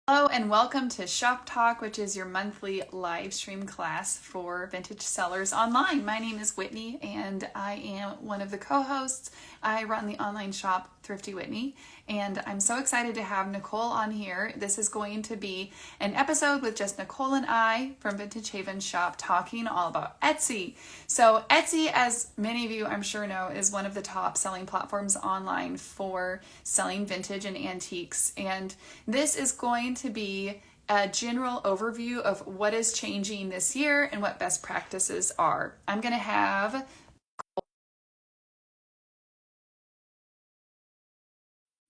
Hello and welcome to Shop Talk, which is your monthly live stream class for vintage sellers online. My name is Whitney and I am one of the co-hosts. I run the online shop Thrifty Whitney, and I'm so excited to have Nicole on here. This is going to be an episode with just Nicole and I from Vintage Haven Shop talking all about Etsy. So Etsy, as many of you I'm sure know, is one of the top selling platforms online for selling vintage and antiques. And this is going to be a general overview of what is changing this year and what best practices are. I'm going to have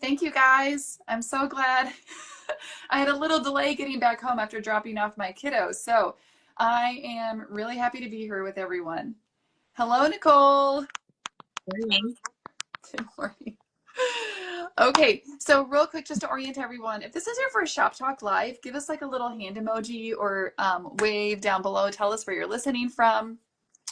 Thank you guys. I'm so glad. I had a little delay getting back home after dropping off my kiddos. So I am really happy to be here with everyone. Hello, Nicole. Morning. Good morning. Okay, so real quick, just to orient everyone, if this is your first Shop Talk Live, give us like a little hand emoji or wave down below. Tell us where you're listening from.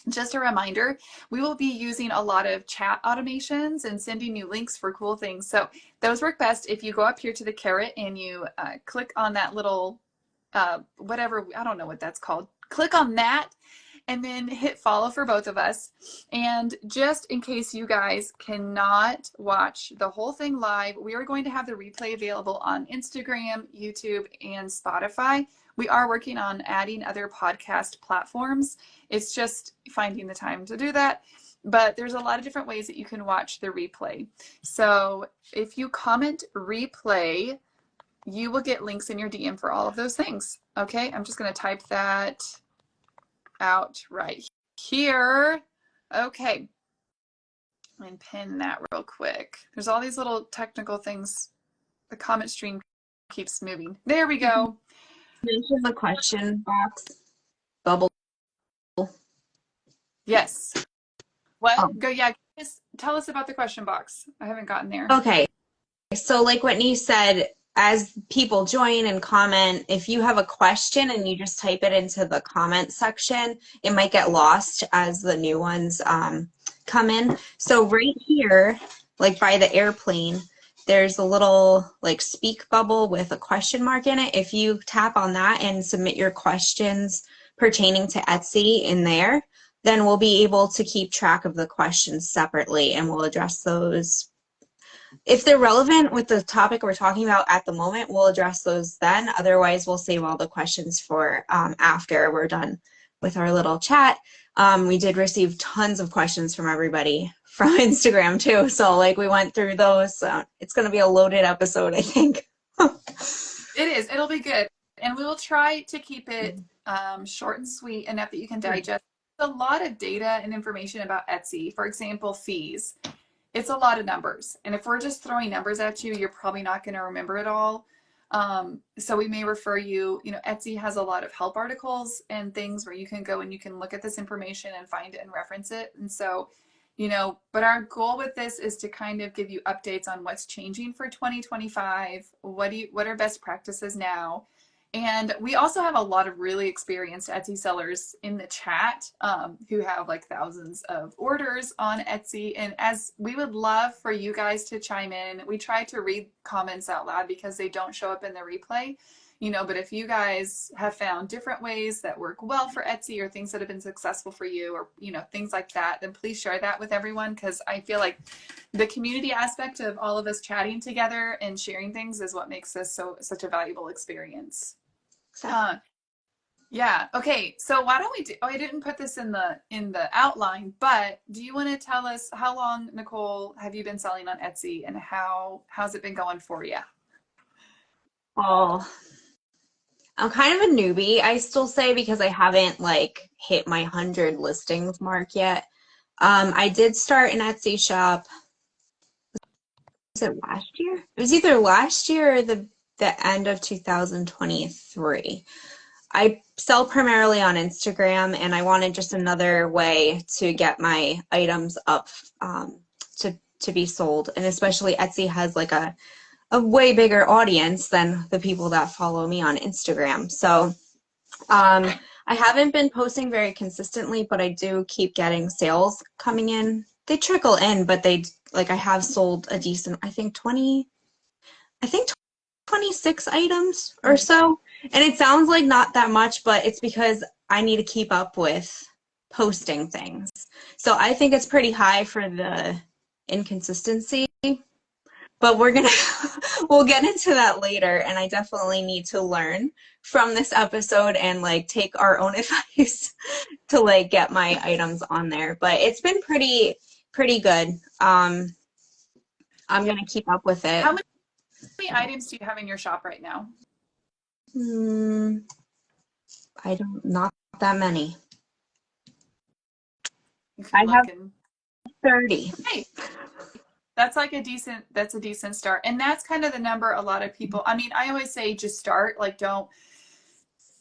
Just a reminder, we will be using a lot of chat automations and sending you links for cool things. So those work best if you go up here to the caret and you click on that little, whatever, I don't know what that's called. Click on that and then hit follow for both of us. And just in case you guys cannot watch the whole thing live, we are going to have the replay available on Instagram, YouTube, and Spotify. We are working on adding other podcast platforms. It's just finding the time to do that. But there's a lot of different ways that you can watch the replay. So if you comment replay, you will get links in your DM for all of those things. Okay, I'm just going to type that out right here. Okay, and pin that real quick. There's all these little technical things. The comment stream keeps moving. There we go. Mention the question box bubble. Yes. What? Oh. Go, yeah, just tell us about the question box. I haven't gotten there. Okay, so like Whitney said, as people join and comment, if you have a question and you just type it into the comment section, it might get lost as the new ones come in. So right here, like by the airplane, there's a little like speak bubble with a question mark in it. If you tap on that and submit your questions pertaining to Etsy in there, then we'll be able to keep track of the questions separately and we'll address those. If they're relevant with the topic we're talking about at the moment, we'll address those then. Otherwise, we'll save all the questions for after we're done with our little chat. We did receive tons of questions from everybody from Instagram too. So like we went through those. It's going to be a loaded episode, I think. It is. It'll be good. And we will try to keep it short and sweet enough that you can digest a lot of data and information about Etsy. For example, fees. It's a lot of numbers. And if we're just throwing numbers at you, you're probably not going to remember it all. So we may refer you, Etsy has a lot of help articles and things where you can go and you can look at this information and find it and reference it. And so, but our goal with this is to kind of give you updates on what's changing for 2025. What are best practices now? And we also have a lot of really experienced Etsy sellers in the chat who have like thousands of orders on Etsy. And as we would love for you guys to chime in, we try to read comments out loud because they don't show up in the replay. But if you guys have found different ways that work well for Etsy or things that have been successful for you or, things like that, then please share that with everyone because I feel like the community aspect of all of us chatting together and sharing things is what makes this such a valuable experience. Yeah. Okay. So why don't we do, I didn't put this in the outline, but do you want to tell us how long, Nicole, have you been selling on Etsy and how's it been going for you? Oh, I'm kind of a newbie, I still say, because I haven't like hit my 100 listings mark yet. I did start an Etsy shop. Was it last year? It was either last year or the end of 2023. I sell primarily on Instagram, and I wanted just another way to get my items up to be sold. And especially Etsy has like a way bigger audience than the people that follow me on Instagram. So I haven't been posting very consistently, but I do keep getting sales coming in. They trickle in, but I have sold a decent, I think 26 items or so. And it sounds like not that much, but it's because I need to keep up with posting things. So I think it's pretty high for the inconsistency, but we'll get into that later. And I definitely need to learn from this episode and like take our own advice to like get my items on there. But it's been pretty good. I'm gonna keep up with it. How many items do you have in your shop right now? Not that many. I have 30. Hey, that's a decent start. And that's kind of the number a lot of people, I mean, I always say just start, like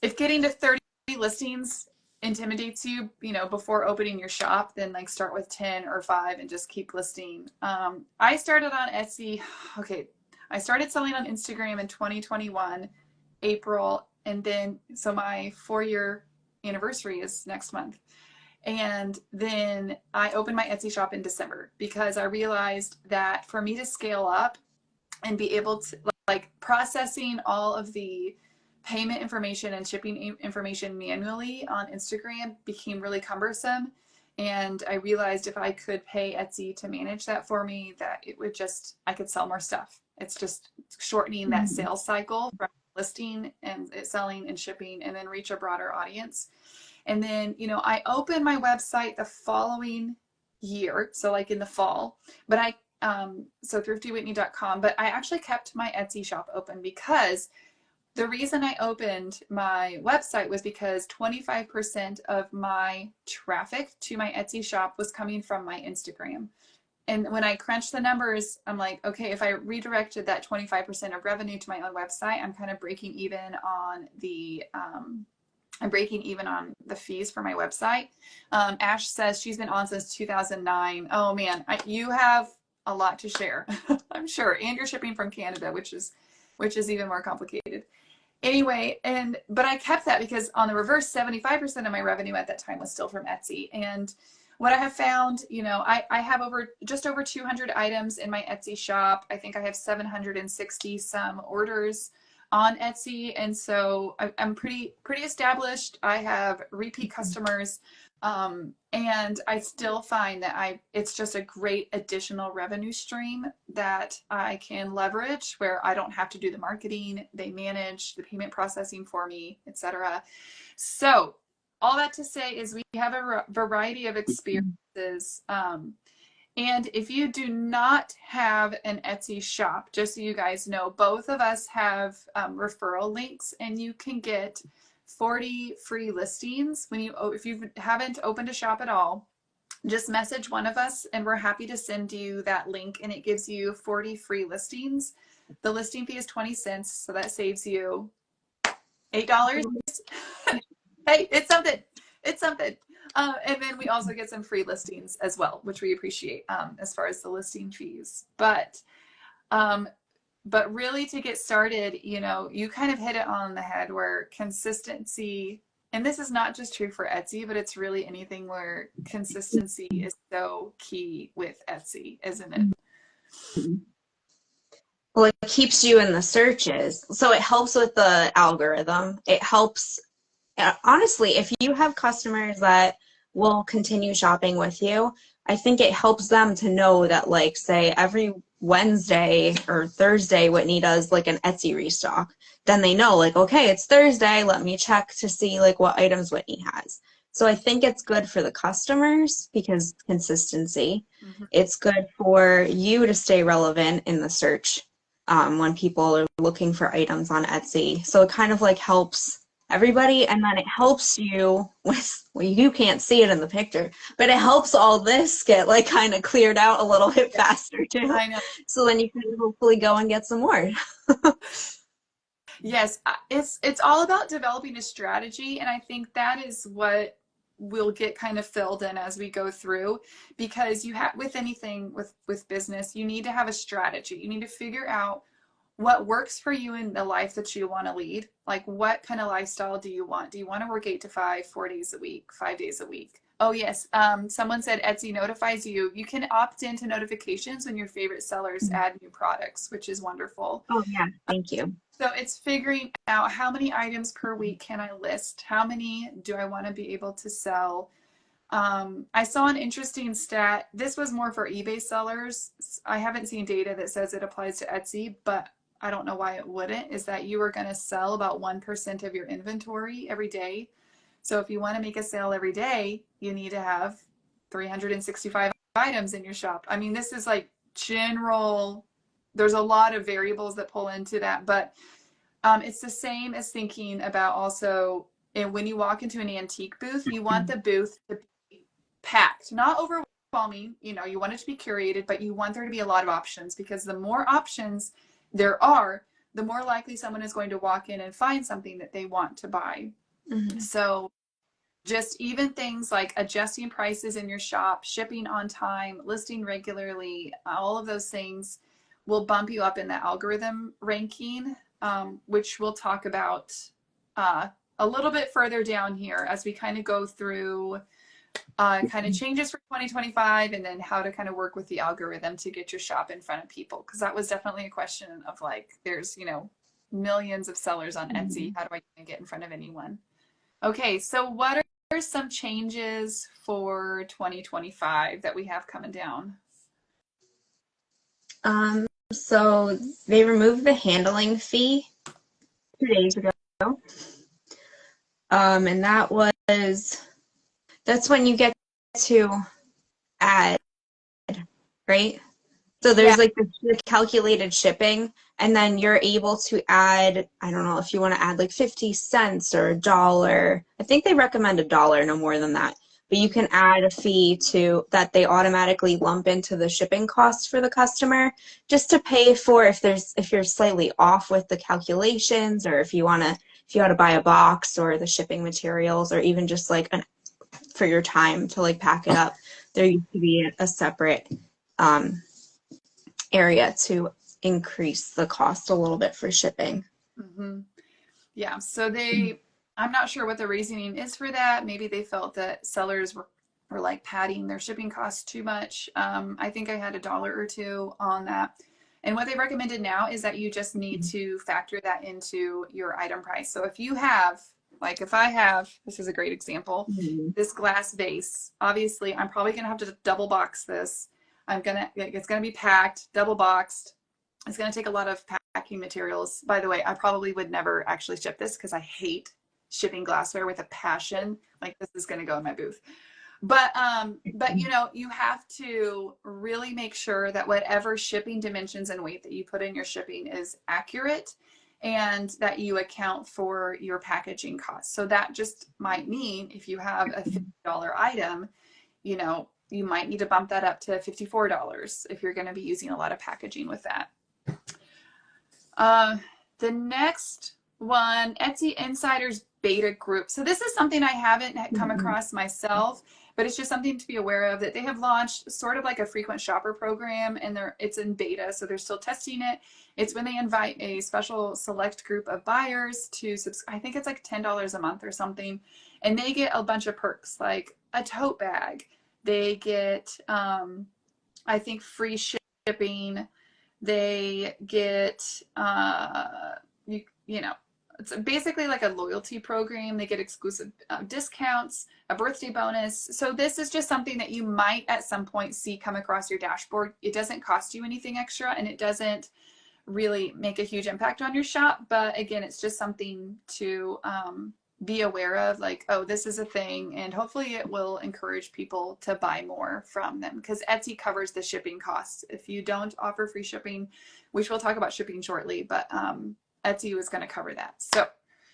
if getting to 30 listings intimidates you, before opening your shop, then like start with 10 or 5 and just keep listing. I started on Etsy. Okay. I started selling on Instagram in 2021, April. And then, so my 4-year anniversary is next month. And then I opened my Etsy shop in December because I realized that for me to scale up and be able to like processing all of the payment information and shipping information manually on Instagram became really cumbersome. And I realized if I could pay Etsy to manage that for me, that I could sell more stuff. It's just shortening that sales cycle from listing and selling and shipping and then reach a broader audience. And then, I opened my website the following year. So like in the fall, but so thriftywhitney.com, but I actually kept my Etsy shop open because the reason I opened my website was because 25% of my traffic to my Etsy shop was coming from my Instagram. And when I crunched the numbers, I'm like, okay, if I redirected that 25% of revenue to my own website, I'm kind of breaking even on the fees for my website. Ash says she's been on since 2009. Oh man, you have a lot to share, I'm sure. And you're shipping from Canada, which is even more complicated. Anyway, but I kept that because on the reverse, 75% of my revenue at that time was still from Etsy. And what I have found, I have just over 200 items in my Etsy shop. I think I have 760 some orders on Etsy. And so I'm pretty established. I have repeat customers. And I still find that it's just a great additional revenue stream that I can leverage where I don't have to do the marketing. They manage the payment processing for me, etc. So all that to say is we have a variety of experiences. And if you do not have an Etsy shop, just so you guys know, both of us have referral links, and you can get 40 free listings if you haven't opened a shop at all. Just message one of us and we're happy to send you that link, and it gives you 40 free listings. The listing fee is 20 cents, so that saves you $8. Hey, it's something. And then we also get some free listings as well, which we appreciate as far as the listing fees. But really, to get started, you kind of hit it on the head where consistency, and this is not just true for Etsy, but it's really anything where consistency is so key with Etsy, isn't it? Well, it keeps you in the searches. So it helps with the algorithm. It helps, honestly, if you have customers that will continue shopping with you, I think it helps them to know that, like, say every Wednesday or Thursday Whitney does like an Etsy restock. Then they know, like, okay, it's Thursday, let me check to see like what items Whitney has. So I think it's good for the customers because consistency. It's good for you to stay relevant in the search when people are looking for items on Etsy. So it kind of like helps everybody, and then it helps you with, well, you can't see it in the picture, but it helps all this get like kind of cleared out a little bit faster too. I know. So then you can hopefully go and get some more. Yes, it's all about developing a strategy, and I think that is what will get kind of filled in as we go through, because you have, with anything with business, you need to have a strategy. You need to figure out what works for you in the life that you want to lead. Like, what kind of lifestyle do you want? Do you want to work 8 to 5, 4 days a week, 5 days a week? Oh, yes. Someone said Etsy notifies you. You can opt into notifications when your favorite sellers add new products, which is wonderful. Oh, yeah. Thank you. So it's figuring out how many items per week can I list? How many do I want to be able to sell? I saw an interesting stat. This was more for eBay sellers. I haven't seen data that says it applies to Etsy, but I don't know why it wouldn't, is that you are going to sell about 1% of your inventory every day. So if you want to make a sale every day, you need to have 365 items in your shop. I mean, this is like general, there's a lot of variables that pull into that, but it's the same as thinking about also, and when you walk into an antique booth, you want the booth to be packed, not overwhelming. You know, you want it to be curated, but you want there to be a lot of options, because the more options there are, the more likely someone is going to walk in and find something that they want to buy. Mm-hmm. So just even things like adjusting prices in your shop, shipping on time, listing regularly, all of those things will bump you up in the algorithm ranking, which we'll talk about a little bit further down here as we kind of go through kind of changes for 2025, and then how to kind of work with the algorithm to get your shop in front of people. Because that was definitely a question of like, there's, you know, millions of sellers on Etsy. How do I get in front of anyone? Okay, so what are some changes for 2025 that we have coming down? So they removed the handling fee 2 days ago. And that's when you get to add, right? So there's like the calculated shipping, and then you're able to add, I don't know if you want to add like 50 cents or $1. I think they recommend $1, no more than that. But you can add a fee to that they automatically lump into the shipping costs for the customer, just to pay for if you're slightly off with the calculations, or if you want to buy a box or the shipping materials, or even just like for your time to like pack it up. There used to be a separate area to increase the cost a little bit for shipping. Mm-hmm. Yeah, so I'm not sure what the reasoning is for that. Maybe they felt that sellers were like padding their shipping costs too much. I think I had $1 or $2 on that. And what they recommended now is that you just need to factor that into your item price. So if you have, like if I have, this is a great example, this glass vase, obviously I'm probably going to have to double box this. It's going to be packed, double boxed. It's going to take a lot of packing materials. By the way, I probably would never actually ship this because I hate shipping glassware with a passion. Like, this is going to go in my booth. But you know, you have to really make sure that whatever shipping dimensions and weight that you put in your shipping is accurate, and that you account for your packaging costs. So that just might mean if you have a $50 item, you know, you might need to bump that up to $54 if you're going to be using a lot of packaging with that. The next one, Etsy Insiders Beta Group. So this is something I haven't come across myself, but it's just something to be aware of, that they have launched sort of like a frequent shopper program, and it's in beta, so they're still testing it. It's when they invite a special select group of buyers to I think it's like $10 a month or something, and they get a bunch of perks like a tote bag. They get, I think, free shipping. They get, you know, it's basically like a loyalty program. They get exclusive discounts, a birthday bonus. So this is just something that you might at some point see come across your dashboard. It doesn't cost you anything extra, and it doesn't really make a huge impact on your shop. But again, it's just something to be aware of, like, oh, this is a thing, and hopefully it will encourage people to buy more from them, because Etsy covers the shipping costs. If you don't offer free shipping, which we'll talk about shipping shortly, but Etsy was going to cover that. So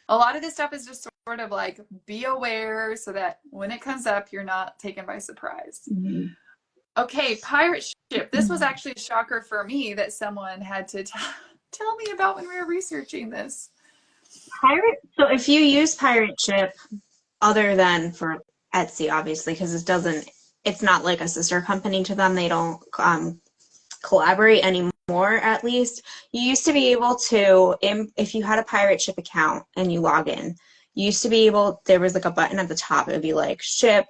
a lot of this stuff is just sort of like, be aware so that when it comes up, you're not taken by surprise. Okay, pirate ship. This was actually a shocker for me that someone had to tell me about when we were researching this. So if you use pirate ship, other than for Etsy, obviously, because it's not like a sister company to them. They don't collaborate anymore, at least. You used to be able to, if you had a pirate ship account and you log in, you used to be able, there was like a button at the top. It would be like ship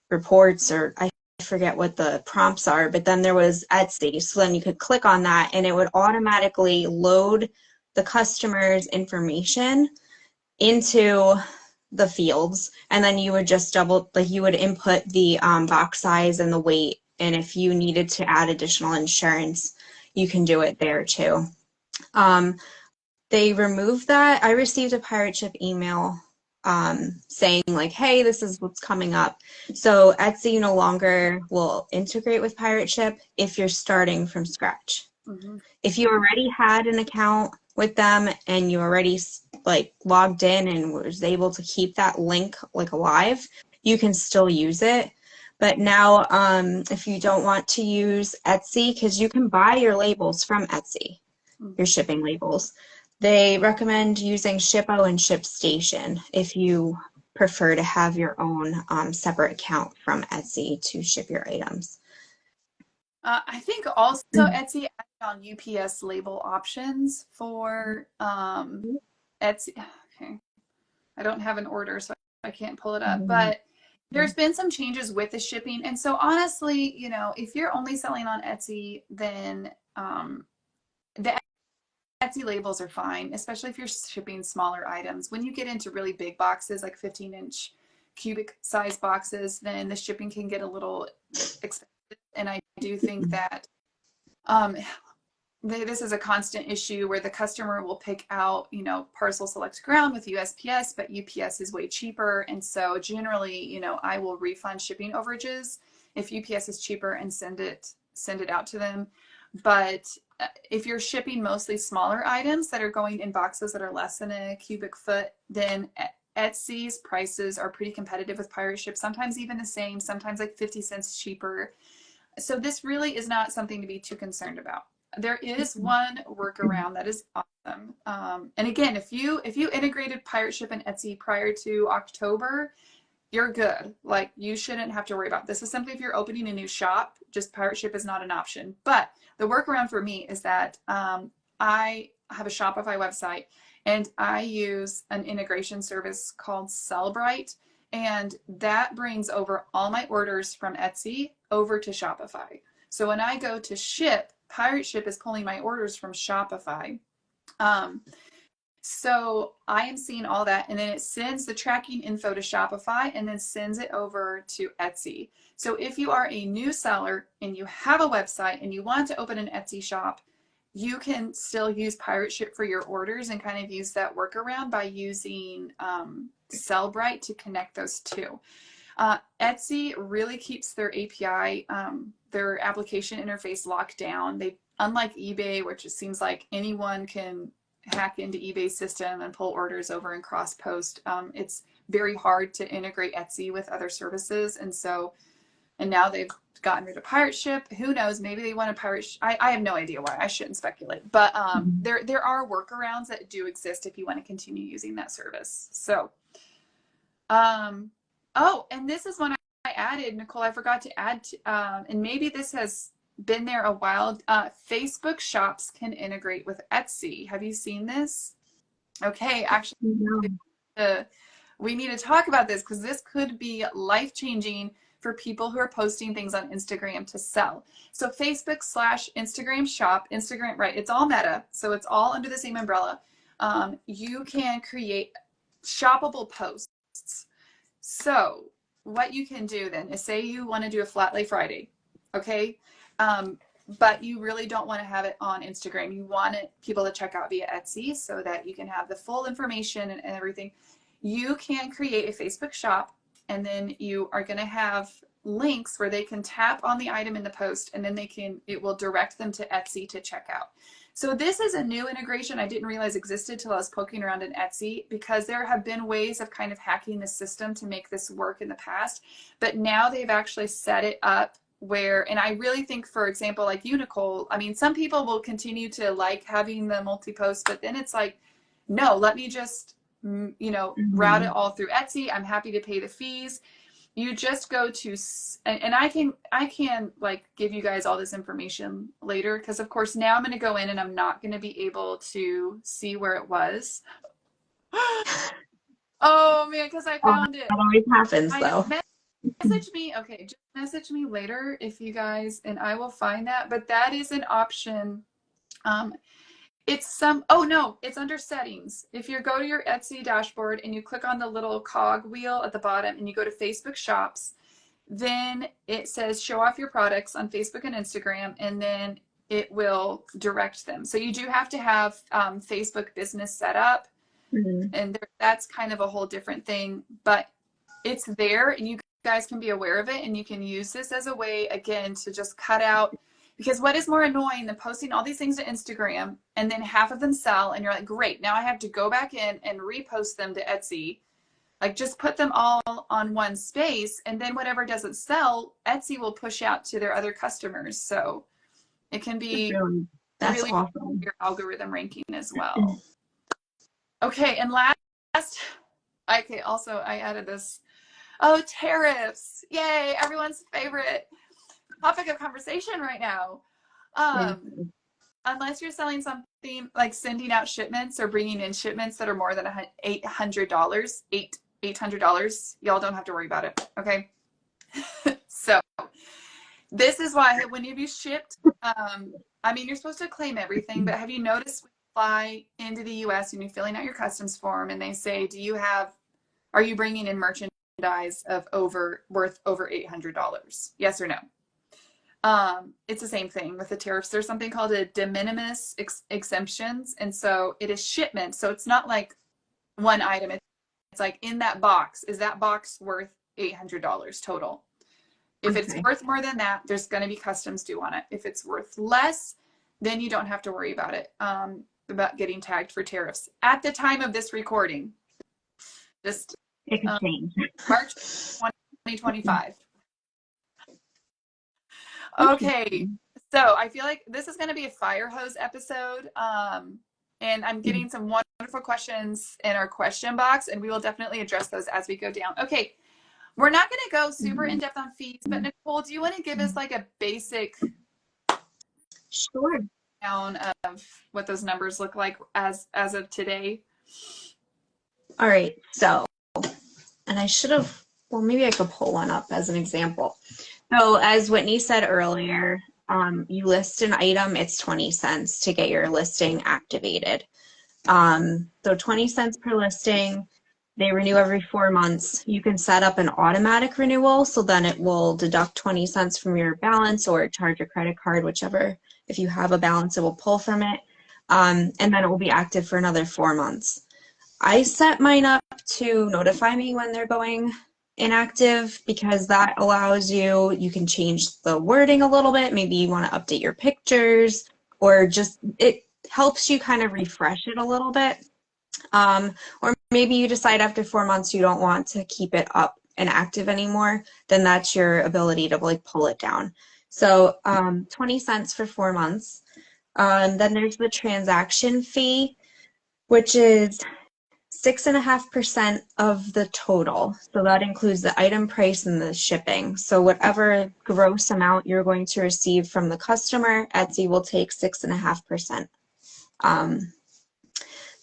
reports, or I forget what the prompts are, but then there was Etsy. So then you could click on that and it would automatically load the customer's information into the fields, and then you would just you would input the box size and the weight, and if you needed to add additional insurance, you can do it there too. They removed that. I received a pirate ship email saying like, hey, this is what's coming up. So Etsy no longer will integrate with pirate ship if you're starting from scratch. Mm-hmm. If you already had an account with them and you already like logged in and was able to keep that link like alive, you can still use it. But now if you don't want to use Etsy, because you can buy your labels from Etsy, your shipping labels, they recommend using Shippo and ShipStation if you prefer to have your own separate account from Etsy to ship your items. I think also Etsy added on UPS label options for Etsy. Okay, I don't have an order, so I can't pull it up. But there's been some changes with the shipping, and so honestly, you know, if you're only selling on Etsy, then the Etsy labels are fine, especially if you're shipping smaller items. When you get into really big boxes, like 15-inch cubic size boxes, then the shipping can get a little expensive. And I do think that this is a constant issue where the customer will pick out, you know, parcel select ground with USPS, but UPS is way cheaper. And so generally, you know, I will refund shipping overages if UPS is cheaper and send it out to them. But if you're shipping mostly smaller items that are going in boxes that are less than a cubic foot, then Etsy's prices are pretty competitive with pirate ship, sometimes even the same, sometimes like 50 cents cheaper. So this really is not something to be too concerned about. There is one workaround that is awesome. And again, if you integrated pirate ship and Etsy prior to October, you're good. Like, you shouldn't have to worry about this. Is simply if you're opening a new shop, just pirate ship is not an option. But the workaround for me is that I have a Shopify website and I use an integration service called Sellbrite, and that brings over all my orders from Etsy over to Shopify. So when I go to ship, pirate ship is pulling my orders from Shopify. So I am seeing all that, and then it sends the tracking info to Shopify and then sends it over to Etsy. So if you are a new seller and you have a website and you want to open an Etsy shop, you can still use pirate ship for your orders and kind of use that workaround by using Sellbrite to connect those two. Etsy really keeps their API, their application interface locked down. They, unlike eBay, which it seems like anyone can hack into eBay's system and pull orders over and cross post. It's very hard to integrate Etsy with other services. And now they've gotten rid of pirate ship. Who knows? Maybe they want to pirate. I have no idea why. I shouldn't speculate. But there are workarounds that do exist if you want to continue using that service. So, oh, and this is one I added, Nicole. I forgot to add, and maybe this has been there a while. Facebook shops can integrate with Etsy. Have you seen this? Okay, actually, we need to talk about this because this could be life-changing for people who are posting things on Instagram to sell. So Facebook/Instagram shop, Instagram, right? It's all Meta, so it's all under the same umbrella. You can create shoppable posts. So what you can do then is, say you want to do a flat lay Friday, okay? But you really don't want to have it on Instagram. You want people to check out via Etsy so that you can have the full information and everything. You can create a Facebook shop, and then you are going to have links where they can tap on the item in the post, and then it will direct them to Etsy to check out. So this is a new integration I didn't realize existed till I was poking around in Etsy, because there have been ways of kind of hacking the system to make this work in the past, but now they've actually set it up where, and I really think, for example, like you, Nicole, I mean, some people will continue to like having the multi-post, but then it's like, no, let me just, route it all through Etsy. I'm happy to pay the fees. You just go to, and I can like give you guys all this information later, because of course now I'm going to go in and I'm not going to be able to see where it was. Oh man, because I found it. That always happens though. message me. Okay, just message me later if you guys, and I will find that. But that is an option. Oh no, it's under settings. If you go to your Etsy dashboard and you click on the little cog wheel at the bottom and you go to Facebook Shops, then it says show off your products on Facebook and Instagram, and then it will direct them. So you do have to have Facebook business set up, and that's kind of a whole different thing, but it's there and you guys can be aware of it, and you can use this as a way, again, to just cut out, because what is more annoying than posting all these things to Instagram and then half of them sell and you're like, great, now I have to go back in and repost them to Etsy. Like, just put them all on one space, and then whatever doesn't sell, Etsy will push out to their other customers. So it can be That's really awesome. your algorithm ranking as well. Okay, and last, okay, also I added this. Oh, tariffs. Yay, everyone's favorite topic of conversation right now. Unless you're selling something like sending out shipments or bringing in shipments that are more than $800, $800, y'all don't have to worry about it, okay? So this is why when you shipped, I mean, you're supposed to claim everything, but have you noticed when you fly into the US and you're filling out your customs form and they say, are you bringing in merchandise worth over $800? Yes or no? It's the same thing with the tariffs. There's something called a de minimis exemptions. And so it is shipment. So it's not like one item. It's like, in that box, is that box worth $800 total? If it's worth more than that, there's going to be customs due on it. If it's worth less, then you don't have to worry about it, about getting tagged for tariffs. At the time of this recording, just it could change. March 2025. Okay, so I feel like this is going to be a fire hose episode, and I'm getting some wonderful questions in our question box, and we will definitely address those as we go down. Okay, we're not going to go super in depth on fees, but Nicole, do you want to give us like a basic down of what those numbers look like as of today? All right, so, and I should have, well, maybe I could pull one up as an example. So as Whitney said earlier, you list an item, it's 20 cents to get your listing activated. So 20 cents per listing, they renew every 4 months. You can set up an automatic renewal, so then it will deduct 20 cents from your balance or charge your credit card, whichever. If you have a balance, it will pull from it. And then it will be active for another 4 months. I set mine up to notify me when they're going inactive, because that allows you can change the wording a little bit. Maybe you want to update your pictures, or just it helps you kind of refresh it a little bit. Or maybe you decide after 4 months you don't want to keep it up and active anymore, then that's your ability to like pull it down. So 20 cents for 4 months. Then there's the transaction fee, which is 6.5% of the total. So that includes the item price and the shipping. So whatever gross amount you're going to receive from the customer, Etsy will take 6.5%.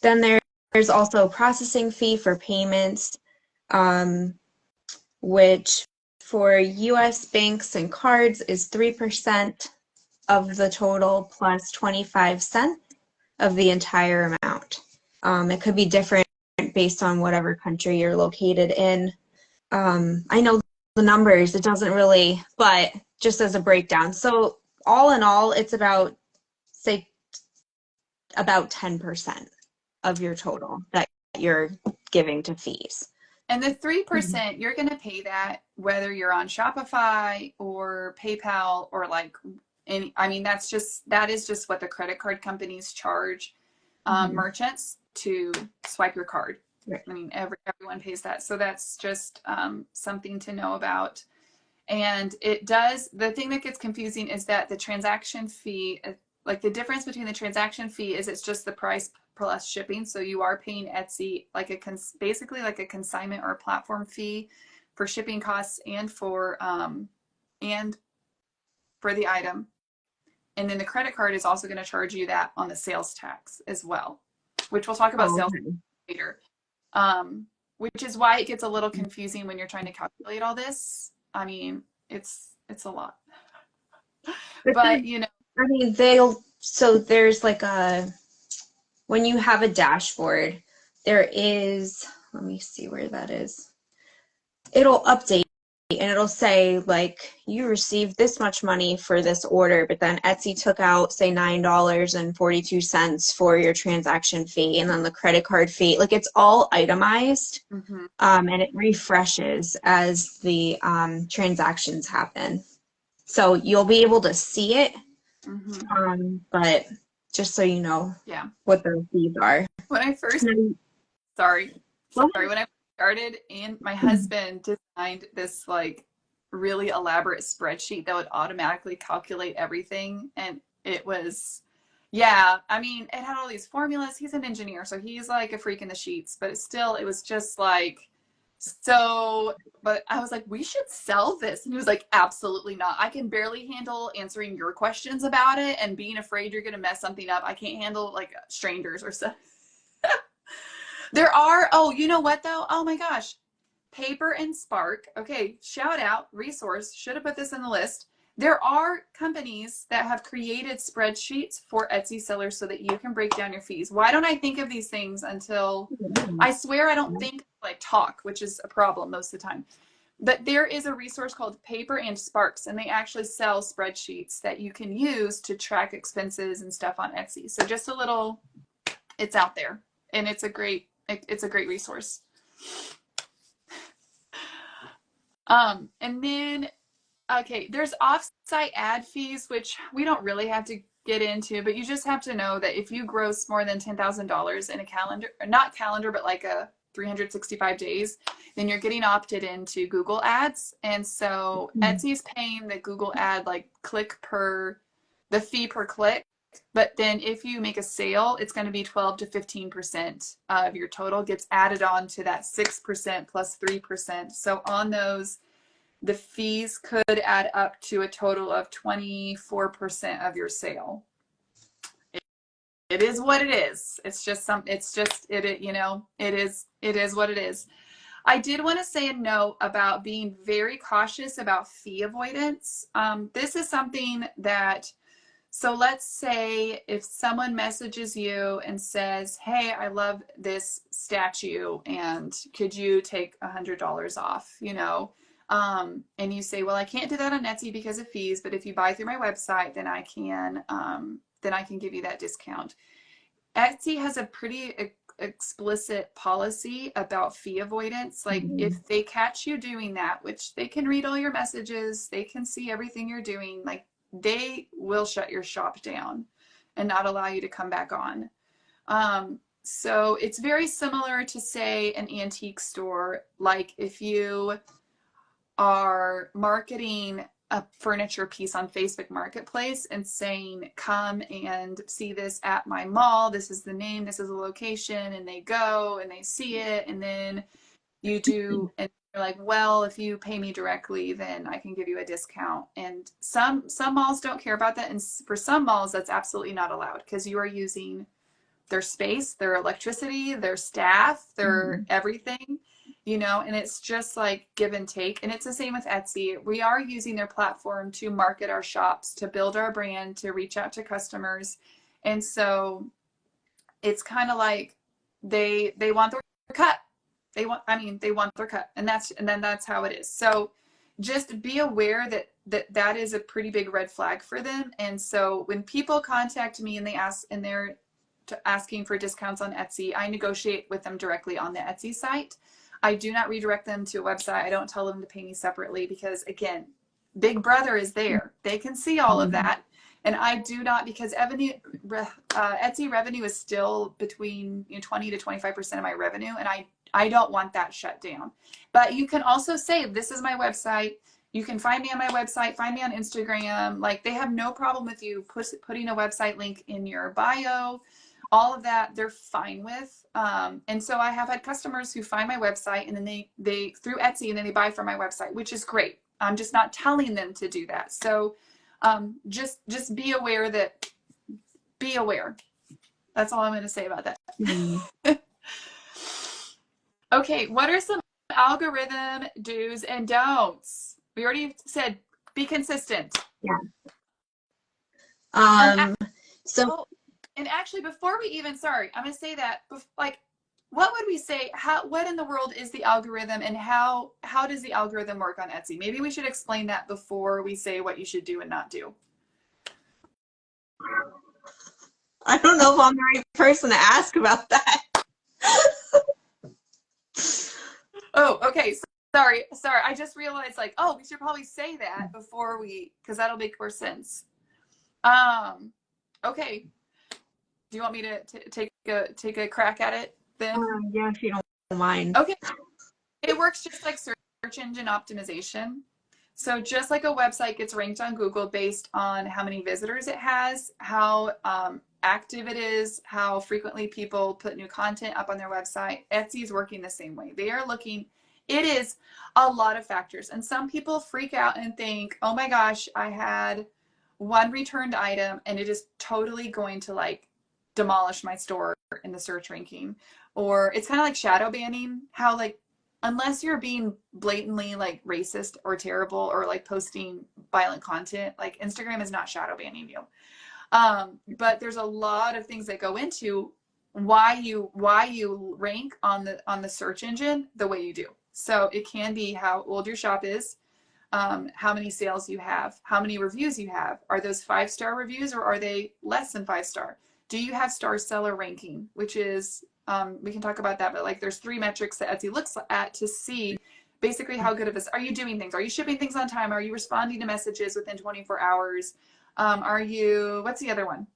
Then there's also a processing fee for payments, which for US banks and cards is 3% of the total plus 25 cents of the entire amount. It could be different based on whatever country you're located in. I know the numbers, it doesn't really, but just as a breakdown. So all in all, it's about, say, about 10% of your total that you're giving to fees. And the 3%, you're going to pay that whether you're on Shopify or PayPal or like any, I mean, that is just what the credit card companies charge merchants to swipe your card. Right. I mean, everyone pays that. So that's just something to know about. And the thing that gets confusing is that the transaction fee, like the difference between the transaction fee is it's just the price plus shipping. So you are paying Etsy like basically like a consignment or a platform fee for shipping costs and for the item. And then the credit card is also going to charge you that on the sales tax as well, which we'll talk about sales later. Which is why it gets a little confusing when you're trying to calculate all this. I mean, it's a lot. But But you know, I mean, so there's like when you have a dashboard, there is, let me see where that is. It'll update and it'll say like you received this much money for this order, but then Etsy took out say $9.42 for your transaction fee, and then the credit card fee. Like it's all itemized, mhm. and it refreshes as the transactions happen. So you'll be able to see it, Mhm. but just so you know Yeah. what the fees are. When I first, sorry, sorry, when I started, and my husband designed this like really elaborate spreadsheet that would automatically calculate everything, and it was, yeah, I mean, it had all these formulas. He's an engineer, so he's like a freak in the sheets, but still, it was just like so. But I was like, we should sell this. And he was like, absolutely not. I can barely handle answering your questions about it and being afraid you're going to mess something up. I can't handle like strangers or stuff. There are, oh, you know what though? Oh my gosh. Paper and Spark. Okay, shout out, resource. Should have put this in the list. There are companies that have created spreadsheets for Etsy sellers so that you can break down your fees. Why don't I think of these things until I swear I don't think like talk, which is a problem most of the time. But there is a resource called Paper and Sparks, and they actually sell spreadsheets that you can use to track expenses and stuff on Etsy. So just a little, it's out there, and it's a great resource. And then, okay, there's offsite ad fees, which we don't really have to get into, but you just have to know that if you gross more than $10,000 in a calendar, not calendar, but like a 365 days, then you're getting opted into Google ads. And so Etsy's paying the Google ad like the fee per click. But then if you make a sale, it's going to be 12 to 15% of your total gets added on to that 6% plus 3%. So on those, the fees could add up to a total of 24% of your sale. It is what it is. It's just you know, it is what it is. I did want to say a note about being very cautious about fee avoidance. This is something that, so let's say if someone messages you and says, hey, I love this statue and could you take $100 off, you know? And you say, well, I can't do that on Etsy because of fees, but if you buy through my website, then I can give you that discount. Etsy has a pretty explicit policy about fee avoidance. Like if they catch you doing that, which they can read all your messages, they can see everything you're doing, like they will shut your shop down and not allow you to come back on. So it's very similar to, say, an antique store. Like if you are marketing a furniture piece on Facebook Marketplace and saying, come and see this at my mall. This is the name, this is the location. And they go and they see it. And then you do, and you're like, well, if you pay me directly, then I can give you a discount. And some malls don't care about that. And for some malls, that's absolutely not allowed because you are using their space, their electricity, their staff, their everything, you know, and it's just like give and take. And it's the same with Etsy. We are using their platform to market our shops, to build our brand, to reach out to customers. And so it's kind of like they want their cut. They want their cut. And then that's how it is. So just be aware that is a pretty big red flag for them. And so when people contact me and they're asking for discounts on Etsy, I negotiate with them directly on the Etsy site. I do not redirect them to a website. I don't tell them to pay me separately because, again, Big Brother is there. They can see all of that. And I do not, because Etsy revenue is still between 20 to 25% of my revenue, and I don't want that shut down. But you can also say, this is my website. You can find me on my website, find me on Instagram. Like, they have no problem with you putting a website link in your bio. All of that they're fine with. And so I have had customers who find my website and then they through Etsy, and then they buy from my website, which is great. I'm just not telling them to do that. So just be aware be aware. That's all I'm going to say about that. Okay, what are some algorithm do's and don'ts? We already said be consistent. Yeah. And So oh, and actually, before we even, sorry, I'm gonna say that, like, what would we say? What in the world is the algorithm, and how does the algorithm work on Etsy? Maybe we should explain that before we say what you should do and not do. I don't know if I'm the right person to ask about that. Oh, okay. Sorry. I just realized, like, oh, we should probably say that before because that'll make more sense. Okay. Do you want me to take a crack at it then? Yeah, if you don't mind. Okay. It works just like search engine optimization. So just like a website gets ranked on Google based on how many visitors it has, how active it is, how frequently people put new content up on their website, Etsy is working the same way. They are looking, it is a lot of factors. And some people freak out and think, oh my gosh, I had one returned item and it is totally going to like demolish my store in the search ranking. Or it's kind of like shadow banning, how like unless you're being blatantly like racist or terrible or like posting violent content, like Instagram is not shadow banning you. But there's a lot of things that go into why you rank on the search engine the way you do. So it can be how old your shop is, how many sales you have, how many reviews you have. Are those 5-star reviews or are they less than 5-star? Do you have star seller ranking, which is we can talk about that, but like there's 3 metrics that Etsy looks at to see basically how good of this. Are you doing things? Are you shipping things on time? Are you responding to messages within 24 hours? Are you, what's the other one?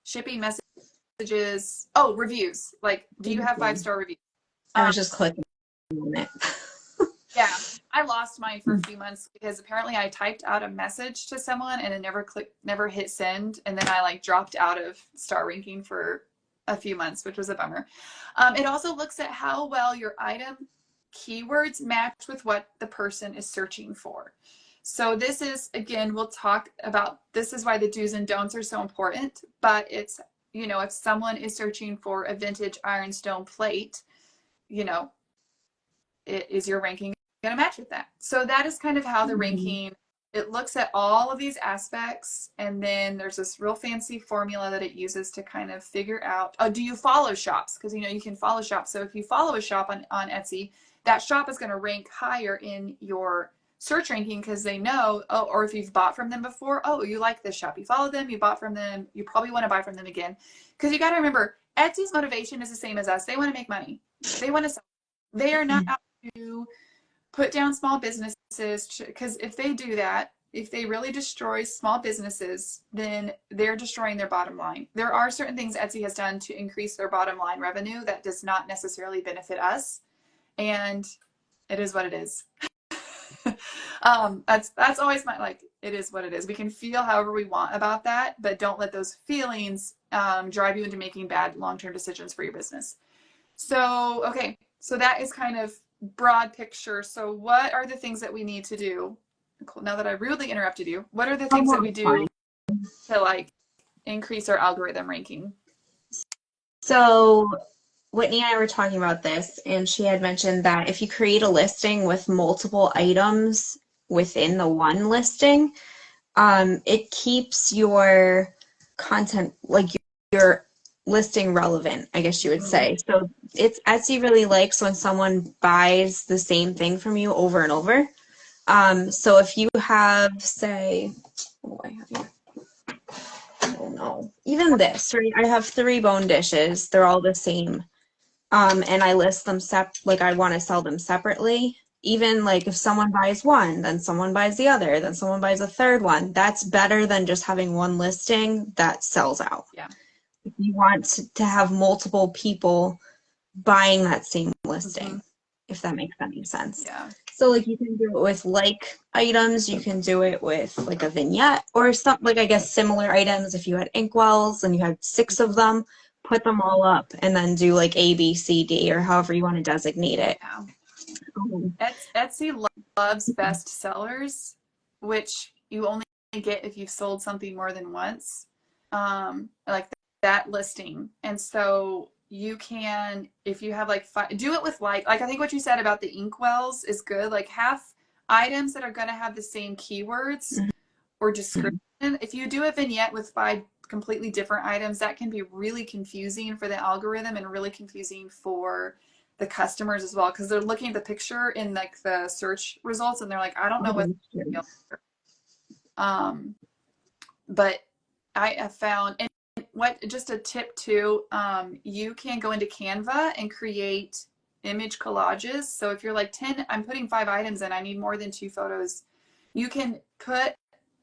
Shipping messages. Oh, reviews. Like, do you have 5-star reviews? I was just clicking on it. Yeah, I lost mine for a few months because apparently I typed out a message to someone and it never hit send. And then I like dropped out of star ranking for a few months, which was a bummer. It also looks at how well your item keywords match with what the person is searching for. So this is, again, we'll talk about, this is why the do's and don'ts are so important, but it's, you know, if someone is searching for a vintage ironstone plate, you know, is your ranking going to match with that? So that is kind of how the ranking, it looks at all of these aspects, and then there's this real fancy formula that it uses to kind of figure out, oh, do you follow shops? Because, you know, you can follow shops. So if you follow a shop on Etsy, that shop is going to rank higher in your search ranking because they know, oh, or if you've bought from them before, oh, you like this shop. You follow them, you bought from them, you probably want to buy from them again. Because you got to remember, Etsy's motivation is the same as us. They want to make money. They want to sell. They are not out to put down small businesses, because if they do that, if they really destroy small businesses, then they're destroying their bottom line. There are certain things Etsy has done to increase their bottom line revenue that does not necessarily benefit us, and it is what it is. That's always my, like, it is what it is. We can feel however we want about that, but don't let those feelings drive you into making bad long-term decisions for your business. So, okay, so that is kind of broad picture. So what are the things that we need to do? Now that I rudely interrupted you, what are the things that we do to like increase our algorithm ranking? So Whitney and I were talking about this, and she had mentioned that if you create a listing with multiple items within the one listing, it keeps your content, like your listing relevant, I guess you would say. So it's Etsy really likes when someone buys the same thing from you over and over. So if you have, say, what do I have here? I don't know. Even this, right? I have 3 bone dishes. They're all the same. And I list them like I want to sell them separately. Even like if someone buys one, then someone buys the other, then someone buys a third one. That's better than just having one listing that sells out. Yeah. If you want to have multiple people buying that same listing, if that makes any sense. Yeah. So like you can do it with like items, you can do it with like a vignette or something, like I guess similar items. If you had inkwells and you had 6 of them, put them all up and then do like A, B, C, D, or however you want to designate it. Yeah. Etsy loves best sellers, which you only get if you've sold something more than once, like that listing. And so you can, if you have like 5, do it with like I think what you said about the inkwells is good. Like items that are going to have the same keywords or description. If you do a vignette with 5 completely different items, that can be really confusing for the algorithm and really confusing for the customers as well, because they're looking at the picture in like the search results and they're like, I don't know what. But I have found, and what, just a tip too, you can go into Canva and create image collages. So if you're like 10, I'm putting 5 items in, I need more than 2 photos. You can create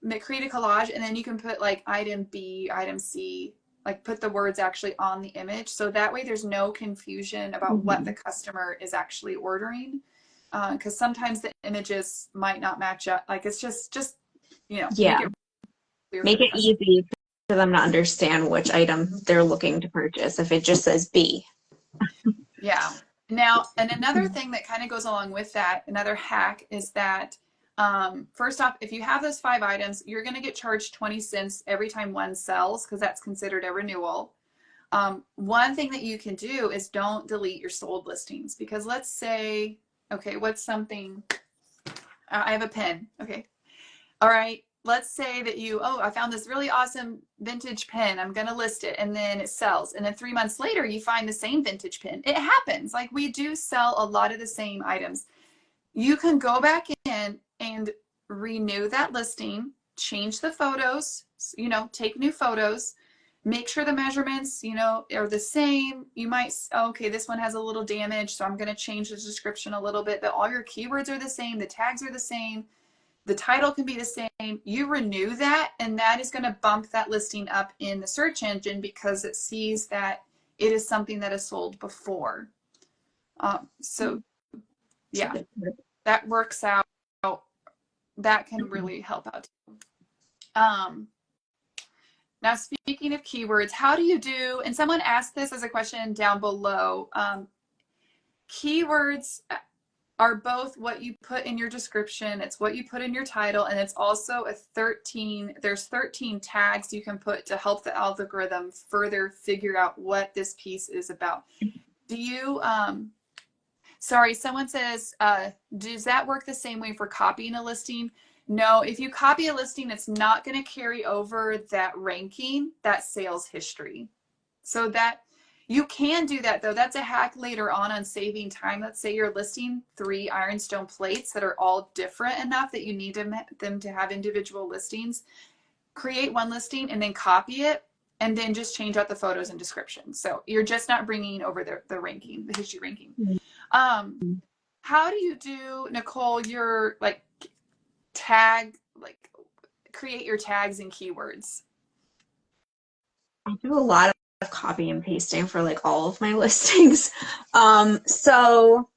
a collage, and then you can put like item B, item C, like put the words actually on the image. So that way there's no confusion about what the customer is actually ordering. Because sometimes the images might not match up. Like it's just, make it easy for them to understand which item they're looking to purchase if it just says B. Yeah. Now, and another thing that kind of goes along with that, another hack is that first off, if you have those 5 items, you're going to get charged 20 cents every time one sells, because that's considered a renewal. One thing that you can do is don't delete your sold listings, because let's say, okay, what's something, I have a pen. Okay. All right. Let's say that I found this really awesome vintage pen. I'm going to list it, and then it sells. And then 3 months later, you find the same vintage pen. It happens. Like, we do sell a lot of the same items. You can go back in and renew that listing, change the photos, take new photos, make sure the measurements, are the same. You might, okay, this one has a little damage, so I'm going to change the description a little bit, but all your keywords are the same. The tags are the same. The title can be the same. You renew that, and that is going to bump that listing up in the search engine because it sees that it is something that is sold before. So yeah, that works out. That can really help out. Now, speaking of keywords, how do you do, and someone asked this as a question down below, keywords are both what you put in your description, it's what you put in your title, and it's also there's 13 tags you can put to help the algorithm further figure out what this piece is about. Do you, sorry, someone says, does that work the same way for copying a listing? No, if you copy a listing, it's not going to carry over that ranking, that sales history. So that, you can do that though. That's a hack later on saving time. Let's say you're listing 3 ironstone plates that are all different enough that you need them to have individual listings. Create one listing and then copy it, and then just change out the photos and description. So you're just not bringing over the ranking, the history ranking. How do you do, Nicole, your like create your tags and keywords? I do a lot of copy and pasting for like all of my listings. So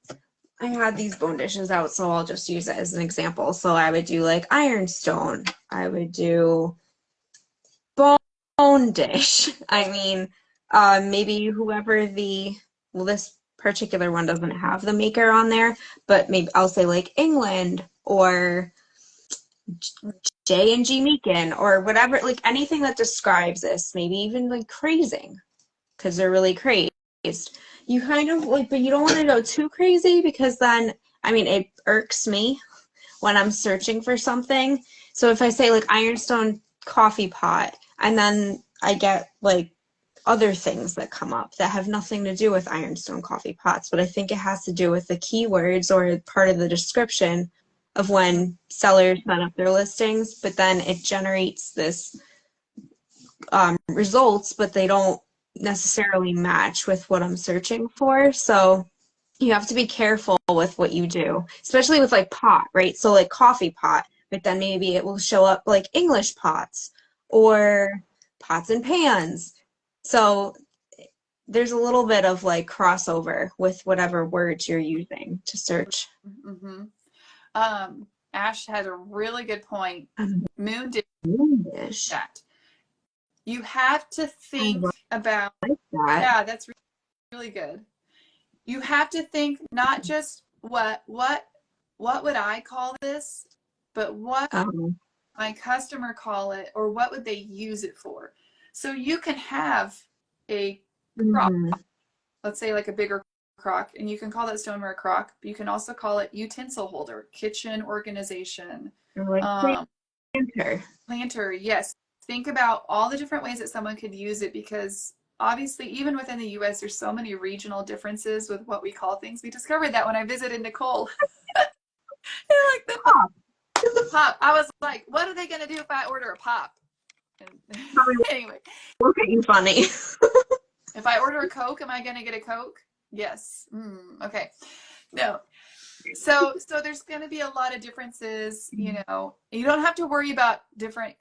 I had these bone dishes out, so I'll just use it as an example. So I would do like ironstone. I would do bone dish. I mean, maybe whoever this particular one doesn't have the maker on there, but maybe I'll say like England or J&G Meekin or whatever, like anything that describes this, maybe even like crazing, because they're really crazed. You kind of like, but you don't want to go too crazy, because then, I mean, it irks me when I'm searching for something. So if I say like ironstone coffee pot, and then I get like other things that come up that have nothing to do with ironstone coffee pots, but I think it has to do with the keywords or part of the description of when sellers set up their listings, but then it generates this results, but they don't necessarily match with what I'm searching for. So you have to be careful with what you do, especially with like pot, right? So like coffee pot, but then maybe it will show up like English pots or pots and pans. So there's a little bit of like crossover with whatever words you're using to search. Mm-hmm. Ash had a really good point. Moon dish. That. You have to think about, yeah, that's really good. You have to think not just what would I call this, but what my customer call it, or what would they use it for. So you can have a crop, let's say like a bigger crock, and you can call that stoneware crock, but you can also call it utensil holder, kitchen organization, Or like um, planter. planter. Yes. Think about all the different ways that someone could use it, because obviously, even within the US, there's so many regional differences with what we call things. We discovered that when I visited Nicole. Like the pop. I was like, what are they going to do if I order a pop? And anyway, Look at you funny. if I order a Coke, am I going to get a Coke? Yes. Okay. No. So there's going to be a lot of differences, you know. You don't have to worry about different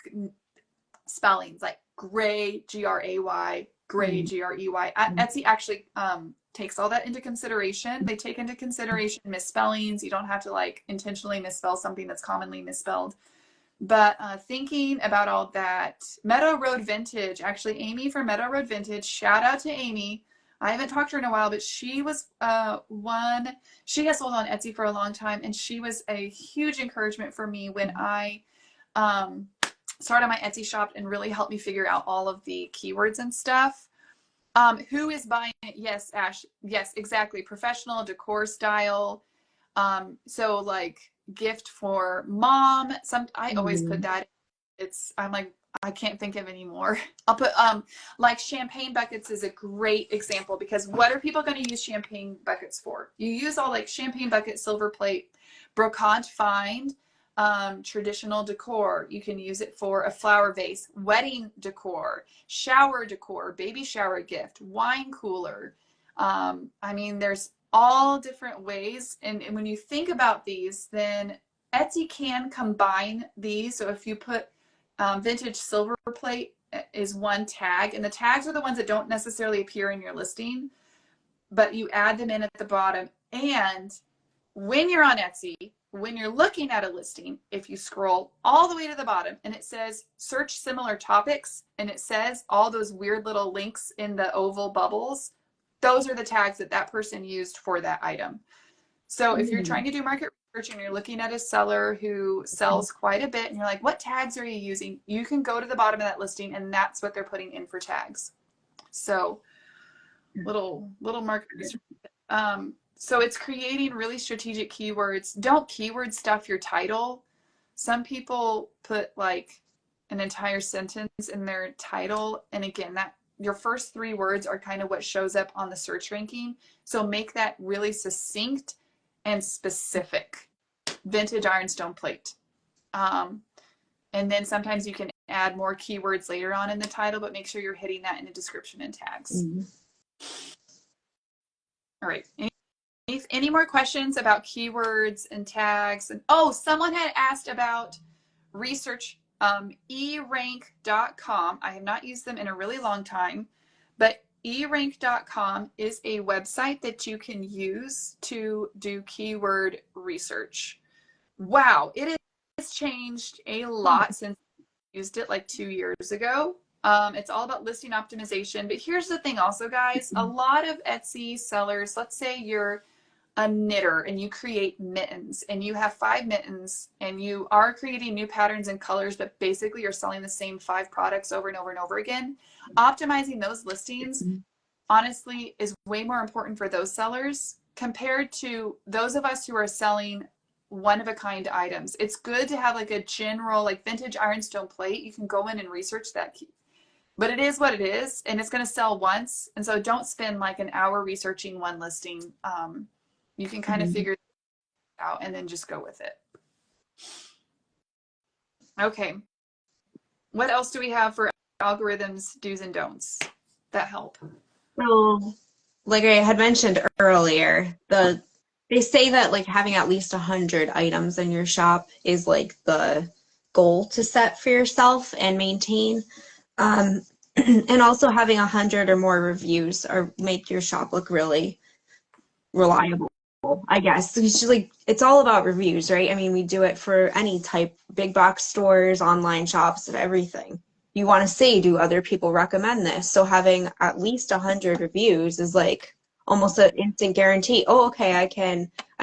spellings like gray, Gray, gray, Grey. Etsy actually takes all that into consideration. They take into consideration misspellings. You don't have to like intentionally misspell something that's commonly misspelled. But thinking about all that, Meadow Road Vintage, actually Amy from Meadow Road Vintage, shout out to Amy. I haven't talked to her in a while, but she was she has sold on Etsy for a long time, and she was a huge encouragement for me when I started my Etsy shop and really helped me figure out all of the keywords and stuff. Who is buying it? Yes, Ash. Yes, exactly. Professional decor style. So like gift for mom. I always put that. I'm like, I can't think of any more. I'll put like champagne buckets is a great example, because what are people going to use champagne buckets for? You use all like champagne bucket, silver plate, brocante find, traditional decor. You can use it for a flower vase, wedding decor, shower decor, baby shower gift, wine cooler. I mean, there's all different ways. And when you think about these, then Etsy can combine these. So if you put vintage silver plate is one tag, and the tags are the ones that don't necessarily appear in your listing, but you add them in at the bottom. And when you're on Etsy, when you're looking at a listing, if you scroll all the way to the bottom and it says search similar topics, and it says all those weird little links in the oval bubbles, those are the tags that person used for that item. So if you're trying to do market research and you're looking at a seller who sells quite a bit and you're like, what tags are you using? You can go to the bottom of that listing, and that's what they're putting in for tags. So little market research. So it's creating really strategic keywords. Don't keyword stuff your title. Some people put like an entire sentence in their title, and again, that your first 3 words are kind of what shows up on the search ranking. So make that really succinct and specific. Vintage ironstone plate. And then sometimes you can add more keywords later on in the title, but make sure you're hitting that in the description and tags. All right. Any more questions about keywords and tags? And oh, someone had asked about research. erank.com. I have not used them in a really long time, but erank.com is a website that you can use to do keyword research. Wow, it has changed a lot since I used it like 2 years ago. It's all about listing optimization. But here's the thing also, guys. A lot of Etsy sellers, let's say you're a knitter and you create mittens and you have 5 mittens and you are creating new patterns and colors, but basically you're selling the same 5 products over and over and over again. Optimizing those listings, honestly, is way more important for those sellers compared to those of us who are selling one-of-a-kind items. It's good to have like a general, like vintage ironstone plate. You can go in and research that key. But it is what it is, and it's going to sell once. And so don't spend like an hour researching one listing. You can kind of figure it out and then just go with it. Okay. What else do we have for algorithms, do's and don'ts that help? So, like I had mentioned earlier, they say that like having at least 100 items in your shop is like the goal to set for yourself and maintain. And also having 100 or more reviews or make your shop look really reliable, I guess. It's all about reviews, right? I mean, we do it for any type, big box stores, online shops, and everything. You want to say, do other people recommend this? So having at least 100 reviews is like almost an instant guarantee. Oh, okay, I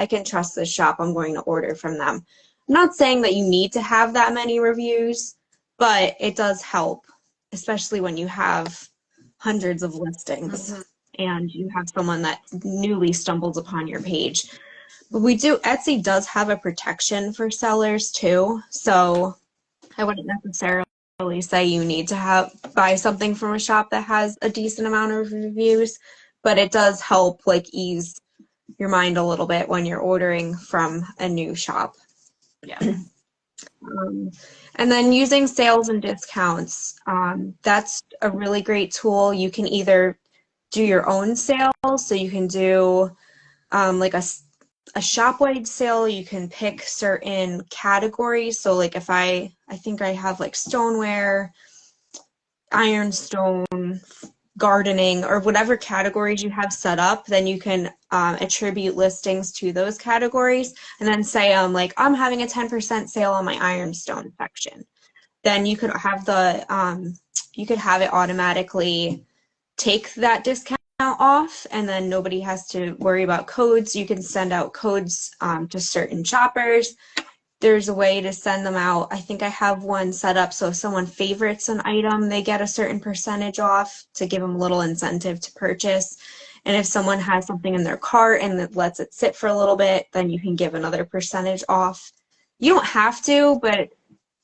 can trust this shop. I'm going to order from them. I'm not saying that you need to have that many reviews, but it does help, especially when you have hundreds of listings and you have someone that newly stumbles upon your page. But Etsy does have a protection for sellers too. So I wouldn't necessarily say you need to buy something from a shop that has a decent amount of reviews, but it does help like ease your mind a little bit when you're ordering from a new shop. Yeah. And then using sales and discounts, that's a really great tool. You can either do your own sales, so you can do like a shop-wide sale. You can pick certain categories. So like if I think I have like stoneware, ironstone, gardening, or whatever categories you have set up, then you can attribute listings to those categories and then say, I'm having a 10% sale on my ironstone section. Then you could have it automatically take that discount off, and then nobody has to worry about codes. You can send out codes to certain shoppers. There's a way to send them out. I think I have one set up so if someone favorites an item, they get a certain percentage off to give them a little incentive to purchase. And if someone has something in their cart and it lets it sit for a little bit, then you can give another percentage off. You don't have to, but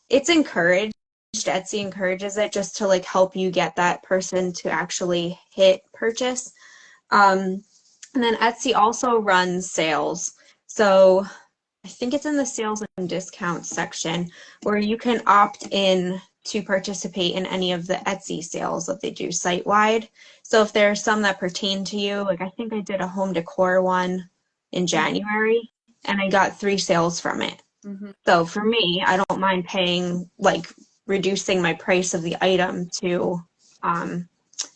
it's encouraged. Etsy encourages it just to like help you get that person to actually hit purchase. And then Etsy also runs sales. So I think it's in the sales and discounts section where you can opt in to participate in any of the Etsy sales that they do site-wide. So if there are some that pertain to you, like I think I did a home decor one in January and I got 3 sales from it. Mm-hmm. So for me, I don't mind paying, like reducing my price of the item to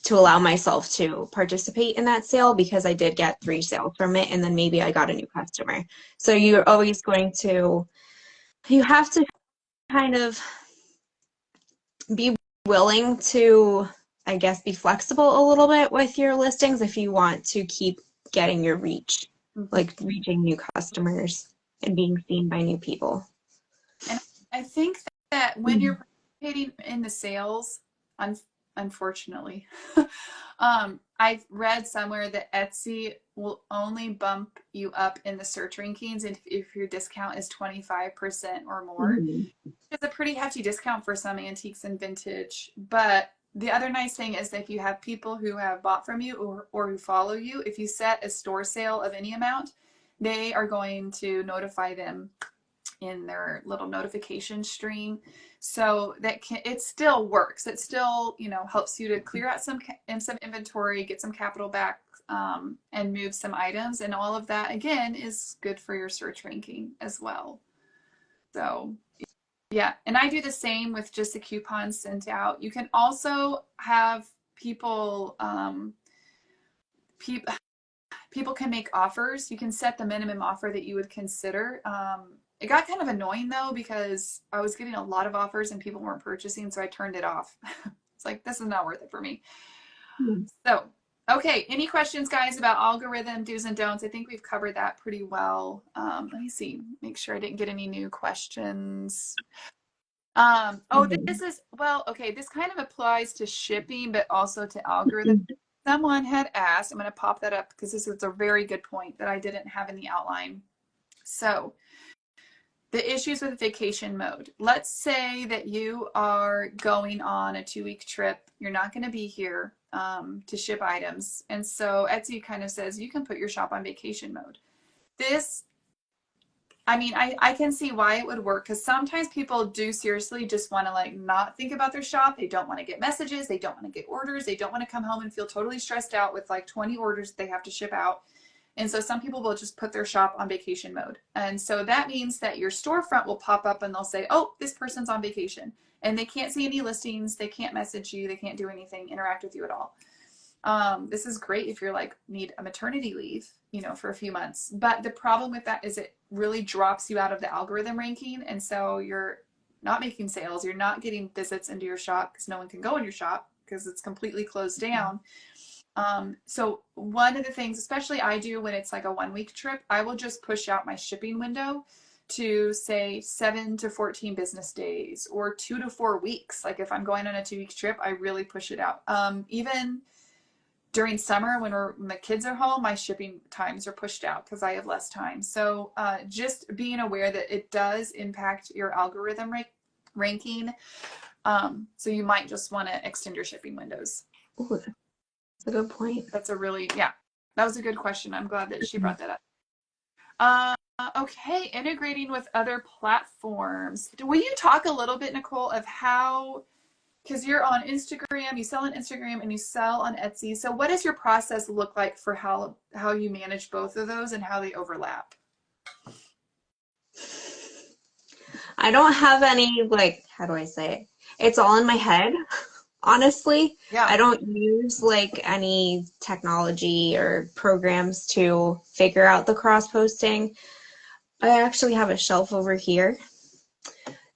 allow myself to participate in that sale because I did get 3 sales from it and then maybe I got a new customer. So you have to kind of be willing to, I guess, be flexible a little bit with your listings if you want to keep getting your reach, like reaching new customers and being seen by new people. And I think that when you're participating in the sales, unfortunately, I've read somewhere that Etsy will only bump you up in the search rankings if your discount is 25% or more. It's a pretty hefty discount for some antiques and vintage. But the other nice thing is that if you have people who have bought from you or who follow you, if you set a store sale of any amount, they are going to notify them in their little notification stream, so that it still works. It still helps you to clear out some inventory, get some capital back, and move some items, and all of that again is good for your search ranking as well. So yeah, and I do the same with just the coupons sent out. You can also have people people can make offers. You can set the minimum offer that you would consider. It got kind of annoying though because I was getting a lot of offers and people weren't purchasing, so I turned it off. It's like, this is not worth it for me. So, okay, any questions, guys, about algorithm do's and don'ts? I think we've covered that pretty well. Let me see, make sure I didn't get any new questions. This is, well, okay, this kind of applies to shipping, but also to algorithm. Someone had asked, I'm going to pop that up because this is a very good point that I didn't have in the outline. So, the issues with vacation mode. Let's say that you are going on a 2-week trip. You're not going to be here to ship items. And so Etsy kind of says you can put your shop on vacation mode. I can see why it would work because sometimes people do seriously just want to like not think about their shop. They don't want to get messages. They don't want to get orders. They don't want to come home and feel totally stressed out with like 20 orders they have to ship out. And so some people will just put their shop on vacation mode. And so that means that your storefront will pop up and they'll say, oh, this person's on vacation. And they can't see any listings. They can't message you. They can't do anything, interact with you at all. This is great if you're like need a maternity leave, for a few months. But the problem with that is it really drops you out of the algorithm ranking. And so you're not making sales. You're not getting visits into your shop because no one can go in your shop because it's completely closed down. So one of the things, especially I do when it's like a 1-week trip, I will just push out my shipping window to say 7 to 14 business days or 2 to 4 weeks. Like if I'm going on a 2-week trip, I really push it out. Even during summer when the kids are home, my shipping times are pushed out because I have less time. So just being aware that it does impact your algorithm ranking. So you might just want to extend your shipping windows. Ooh, that's a good point. That's a really, yeah, that was a good question. I'm glad that she brought that up. Okay, integrating with other platforms. Will you talk a little bit, Nicole, of how, because you're on Instagram, you sell on Instagram and you sell on Etsy. So what does your process look like for how you manage both of those and how they overlap? I don't have any, like, how do I say it? It's all in my head, honestly. Yeah. I don't use like any technology or programs to figure out the cross posting. I actually have a shelf over here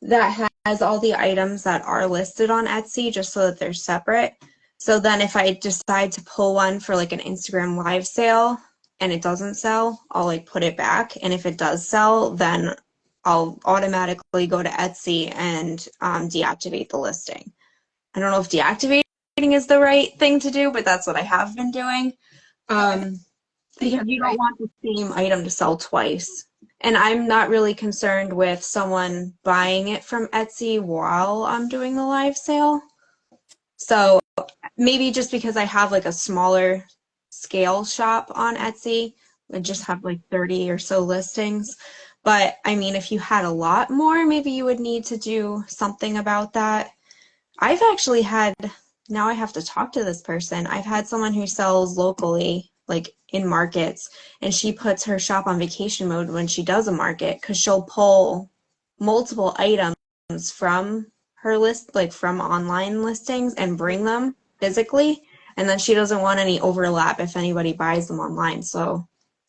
that has all the items that are listed on Etsy just so that they're separate. So then if I decide to pull one for like an Instagram live sale and it doesn't sell, I'll like put it back. And if it does sell, then I'll automatically go to Etsy and deactivate the listing. I don't know if deactivating is the right thing to do, but that's what I have been doing. Because you don't want the same item to sell twice. And I'm not really concerned with someone buying it from Etsy while I'm doing the live sale. So maybe just because I have like a smaller scale shop on Etsy, I just have like 30 or so listings. But I mean, if you had a lot more, maybe you would need to do something about that. I've actually had, now I have to talk to this person. I've had someone who sells locally, like in markets, and she puts her shop on vacation mode when she does a market because she'll pull multiple items from her list, like from online listings, and bring them physically. And then she doesn't want any overlap if anybody buys them online. So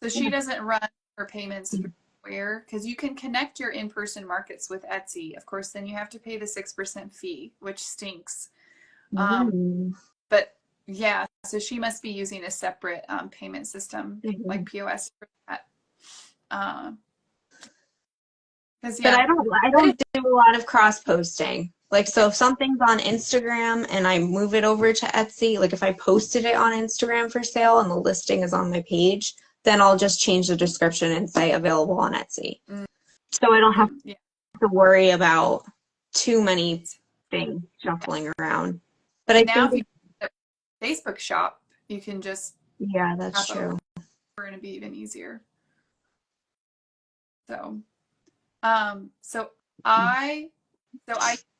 she doesn't run her payments through where, because you can connect your in-person markets with Etsy. Of course, then you have to pay the 6% fee, which stinks. But yeah, so she must be using a separate payment system like POS for that. But I don't do a lot of cross posting. Like, so if something's on Instagram and I move it over to Etsy, like if I posted it on Instagram for sale and the listing is on my page, then I'll just change the description and say available on Etsy. So I don't have to worry about too many things shuffling around. But I now think if you Facebook shop, you can just that's true. and it'd be even easier. So so I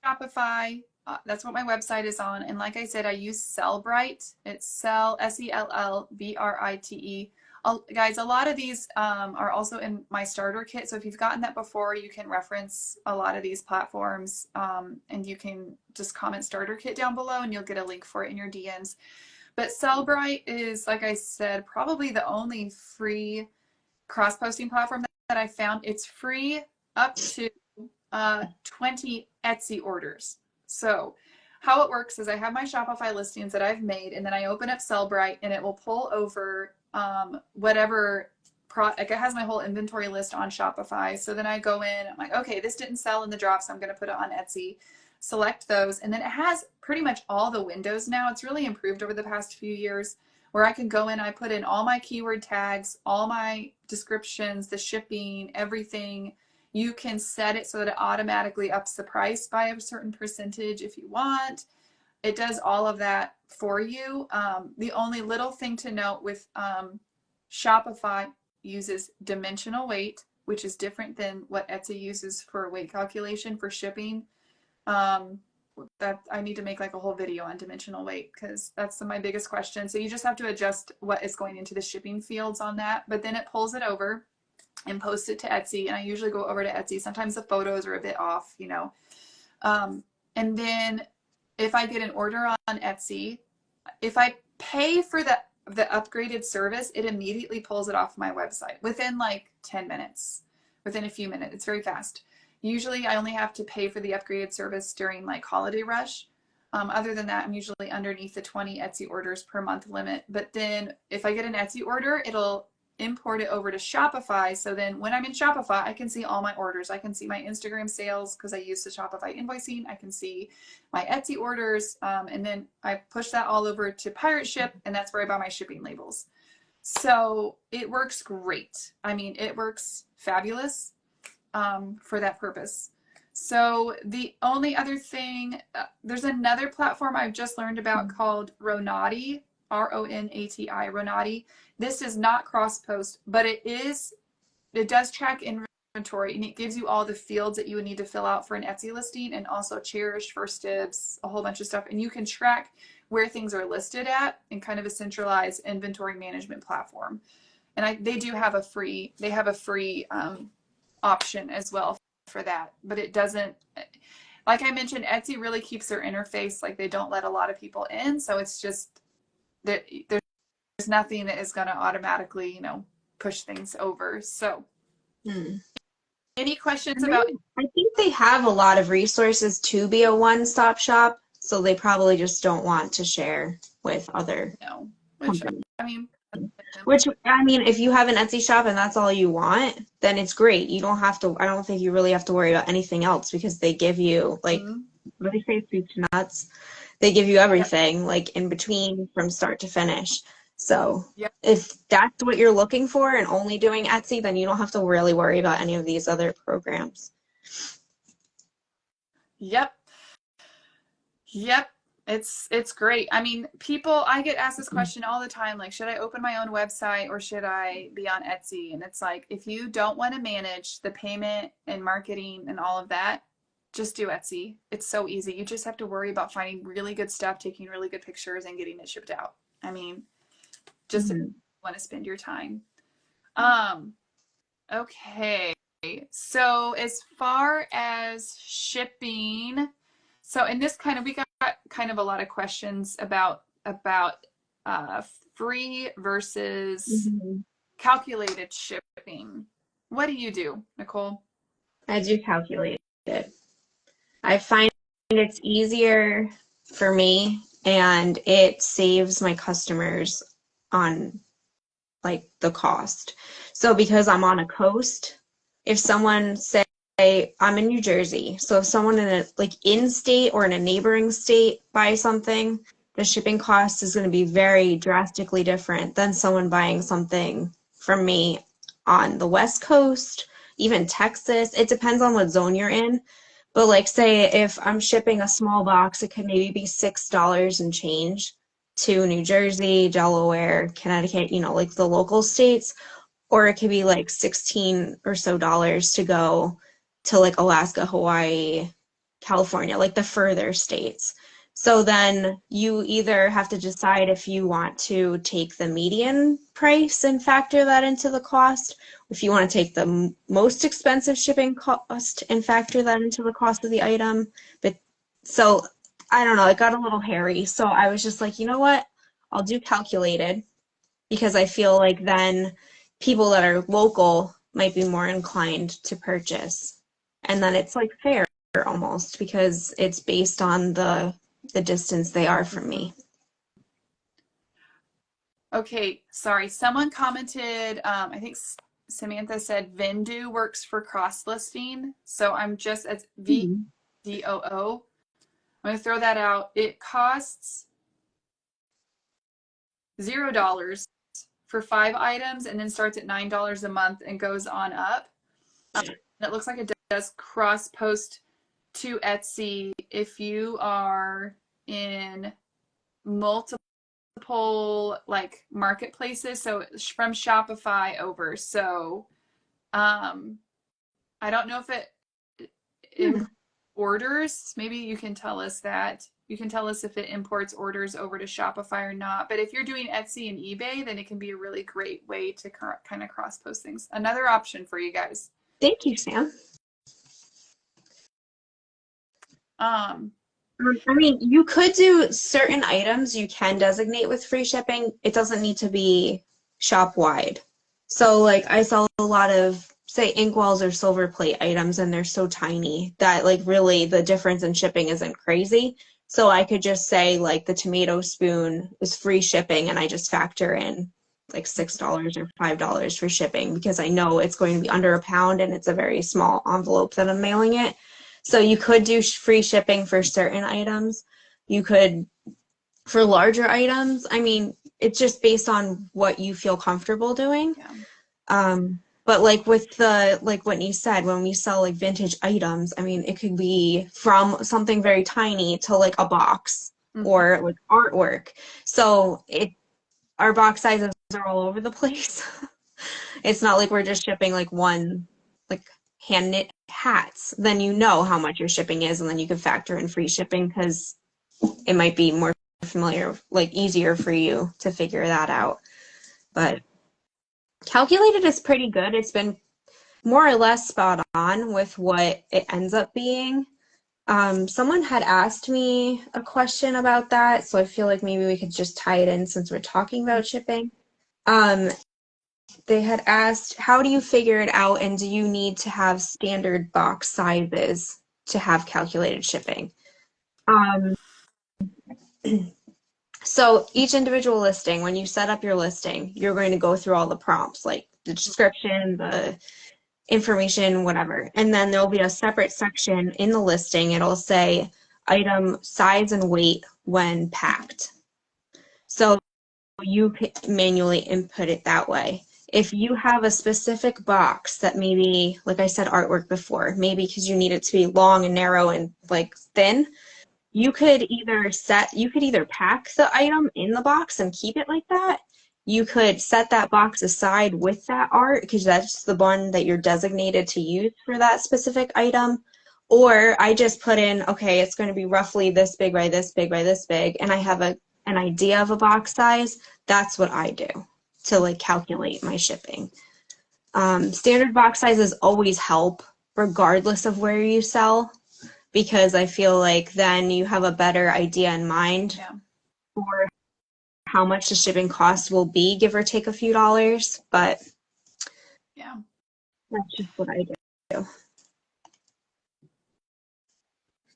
Shopify. That's what my website is on. And like I said, I use Sellbrite. It's Sellbrite. Guys, a lot of these are also in my starter kit. So if you've gotten that before, you can reference a lot of these platforms and you can just comment starter kit down below and you'll get a link for it in your DMs. But Sellbrite is, like I said, probably the only free cross-posting platform that I found. It's free up to 20 Etsy orders. So how it works is I have my Shopify listings that I've made, and then I open up Sellbrite and it will pull over whatever like it has my whole inventory list on Shopify. So then I go in, I'm like, okay, this didn't sell in the drop, so I'm going to put it on Etsy, select those, and then it has pretty much all the windows now. It's really improved over the past few years where I can go in, I put in all my keyword tags, all my descriptions, the shipping, everything. You can set it so that it automatically ups the price by a certain percentage if you want. It does all of that for you. The only little thing to note with Shopify uses dimensional weight, which is different than what Etsy uses for weight calculation for shipping. That I need to make like a whole video on dimensional weight because that's my biggest question. So you just have to adjust what is going into the shipping fields on that, but then it pulls it over and post it to Etsy. And I usually go over to Etsy. Sometimes the photos are a bit off, you know. And then if I get an order on Etsy, if I pay for the upgraded service, it immediately pulls it off my website within like 10 minutes, within a few minutes. It's very fast. Usually I only have to pay for the upgraded service during like holiday rush. Other than that, I'm usually underneath the 20 Etsy orders per month limit. But then if I get an Etsy order, it'll import it over to Shopify. So then when I'm in Shopify, I can see all my orders. I can see my Instagram sales because I use the Shopify invoicing. I can see my Etsy orders. And then I push that all over to Pirate Ship, and that's where I buy my shipping labels. So it works great. I mean, it works fabulous for that purpose. So the only other thing, there's another platform I've just learned about called Ronati, R-O-N-A-T-I, Ronati. This is not cross-post, but it does track inventory, and it gives you all the fields that you would need to fill out for an Etsy listing, and also Cherish, First Dibs, a whole bunch of stuff. And you can track where things are listed at in kind of a centralized inventory management platform. And they have a free option as well for that, but it doesn't, like I mentioned, Etsy really keeps their interface, like they don't let a lot of people in, so it's just that there's nothing that is going to automatically, push things over. So any questions about? I think they have a lot of resources to be a one-stop shop, so they probably just don't want to share with other companies. Which, I mean, if you have an Etsy shop and that's all you want, then it's great. You don't have to, I don't think you really have to worry about anything else, because they give you, like, what do they say, soup to nuts? They give you everything, like, in between from start to finish. So if that's what you're looking for and only doing Etsy, then you don't have to really worry about any of these other programs. Yep. It's great. I mean, I get asked this question all the time, like, should I open my own website or should I be on Etsy? And it's like, if you don't want to manage the payment and marketing and all of that, just do Etsy. It's so easy. You just have to worry about finding really good stuff, taking really good pictures, and getting it shipped out. I mean, just if you want to spend your time. Okay. So as far as shipping, so in this we got kind of a lot of questions about free versus calculated shipping. What do you do, Nicole? I do calculate it. I find it's easier for me, and it saves my customers on, like, the cost. So because I'm on a coast, if someone say I'm in New Jersey, so if someone in state or in a neighboring state buys something, the shipping cost is going to be very drastically different than someone buying something from me on the West Coast, even Texas. It depends on what zone you're in. But, like, say if I'm shipping a small box, it could maybe be $6 and change to New Jersey, Delaware, Connecticut, like the local states, or it could be like $16 or so to go to, like, Alaska, Hawaii, California, like the further states. So then you either have to decide if you want to take the median price and factor that into the cost, if you want to take the most expensive shipping cost and factor that into the cost of the item. But so I don't know, it got a little hairy. So I was just like, you know what? I'll do calculated, because I feel like then people that are local might be more inclined to purchase. And then it's like fair almost, because it's based on the distance they are from me. Okay, sorry. Someone commented, I think Samantha said Vendoo works for cross-listing. So I'm just as VDOO. I'm going to throw that out. It costs $0 for 5 items, and then starts at $9 a month and goes on up. And it looks like it does cross-post to Etsy if you are in multiple like marketplaces, so from Shopify over. So I don't know if it orders. Maybe you can tell us that. You can tell us if it imports orders over to Shopify or not. But if you're doing Etsy and eBay, then it can be a really great way to kind of cross-post things. Another option for you guys. Thank you, Sam. I mean, you could do certain items you can designate with free shipping. It doesn't need to be shop-wide. So, like, I sell a lot of, say, inkwells or silver plate items, and they're so tiny that, like, really the difference in shipping isn't crazy. So I could just say, like, the tomato spoon is free shipping, and I just factor in like $6 or $5 for shipping because I know it's going to be under a pound and it's a very small envelope that I'm mailing it. So you could do free shipping for certain items. You could for larger items. I mean, it's just based on what you feel comfortable doing. Yeah. But like with the, like what you said, when we sell like vintage items, I mean, it could be from something very tiny to like a box or like artwork. So our box sizes are all over the place. It's not like we're just shipping like one, like hand knit hats. Then you know how much your shipping is, and then you can factor in free shipping because it might be more familiar, like easier for you to figure that out. But calculated is pretty good. It's been more or less spot on with what it ends up being. Someone had asked me a question about that, so I feel like maybe we could just tie it in since we're talking about shipping. They had asked, how do you figure it out, and do you need to have standard box sizes to have calculated shipping? So each individual listing, when you set up your listing, you're going to go through all the prompts, like the description, the information, whatever. And then there'll be a separate section in the listing. It'll say item size and weight when packed. So you can manually input it that way. If you have a specific box that maybe, like I said, artwork before, maybe because you need it to be long and narrow and like thin, you could either pack the item in the box and keep it like that. You could set that box aside with that art because that's the one that you're designated to use for that specific item. Or I just put in, okay, it's going to be roughly this big by this big by this big, and I have an idea of a box size. That's what I do to like calculate my shipping. Standard box sizes always help regardless of where you sell, because I feel like then you have a better idea in mind for how much the shipping cost will be, give or take a few dollars. But Yeah. that's just what I do.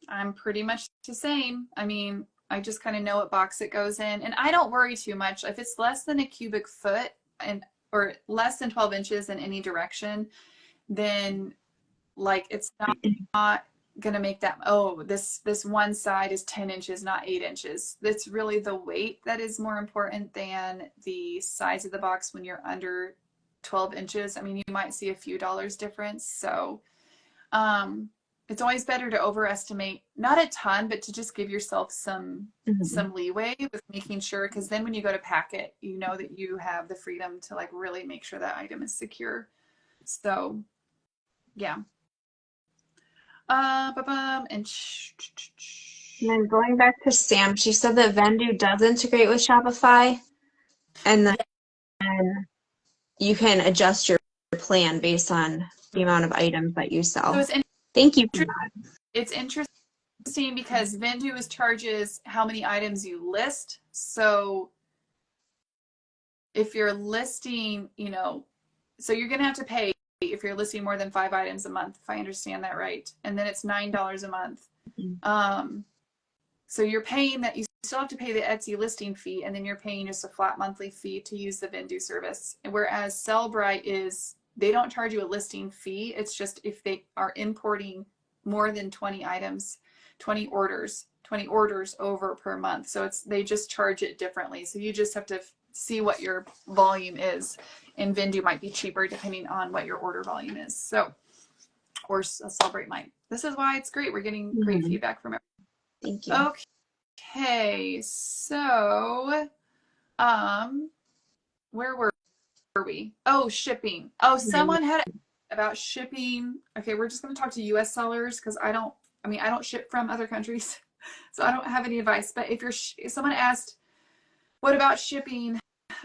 I'm pretty much the same. I mean, I just kind of know what box it goes in, and I don't worry too much. If it's less than a cubic foot or less than 12 inches in any direction, then like it's not gonna make that, oh, this one side is 10 inches, not 8 inches. It's really the weight that is more important than the size of the box when you're under 12 inches. I mean, you might see a few dollars difference. So it's always better to overestimate, not a ton, but to just give yourself some leeway with making sure, because then when you go to pack it, you know that you have the freedom to like really make sure that item is secure. So yeah. And then going back to Sam, she said that Vendoo does integrate with Shopify, and then you can adjust your plan based on the amount of items that you sell. So thank you for that. It's interesting because Vendoo charges how many items you list. So if you're listing, so you're going to have to pay if you're listing more than 5 items a month, if I understand that right. And then it's $9 a month. So you're paying that, you still have to pay the Etsy listing fee, and then you're paying just a flat monthly fee to use the Vendoo service. Whereas Sellbrite they don't charge you a listing fee. It's just if they are importing more than 20 items, 20 orders over per month. So they just charge it differently. So you just have to see what your volume is, and Vendoo might be cheaper depending on what your order volume is. So, or Sellbrite might. This is why it's great. We're getting great feedback from everyone. Thank you. Okay, so where were we? Oh, shipping. Oh, someone had about shipping. Okay, we're just going to talk to US sellers because I don't ship from other countries, so I don't have any advice. But if someone asked, what about shipping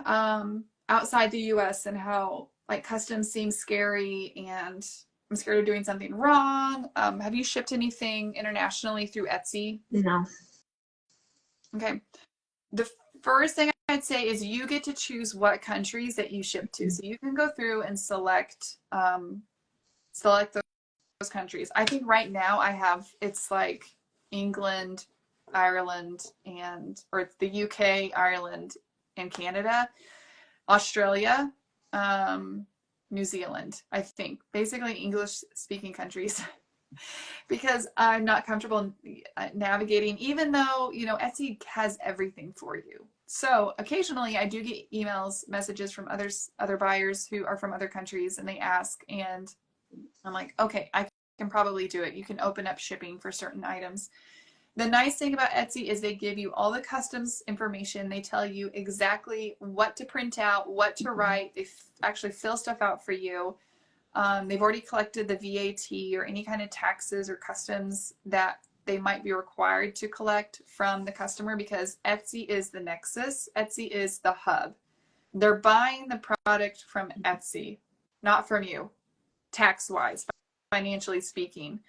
outside the US and how like customs seems scary and I'm scared of doing something wrong. Have you shipped anything internationally through Etsy? No. Okay. The first thing I'd say is you get to choose what countries that you ship to. So you can go through and select those countries. I think right now it's like England, Ireland, or the UK, Ireland, and Canada. Australia, New Zealand, I think. Basically English speaking countries. Because I'm not comfortable navigating, even though, you know, Etsy has everything for you. So occasionally I do get emails, messages from other buyers who are from other countries, and they ask, and I'm like, okay, I can probably do it. You can open up shipping for certain items. The nice thing about Etsy is they give you all the customs information. They tell you exactly what to print out, what to write. They actually fill stuff out for you. They've already collected the VAT or any kind of taxes or customs that they might be required to collect from the customer, because Etsy is the nexus. Etsy is the hub. They're buying the product from Etsy, not from you, tax-wise, financially speaking,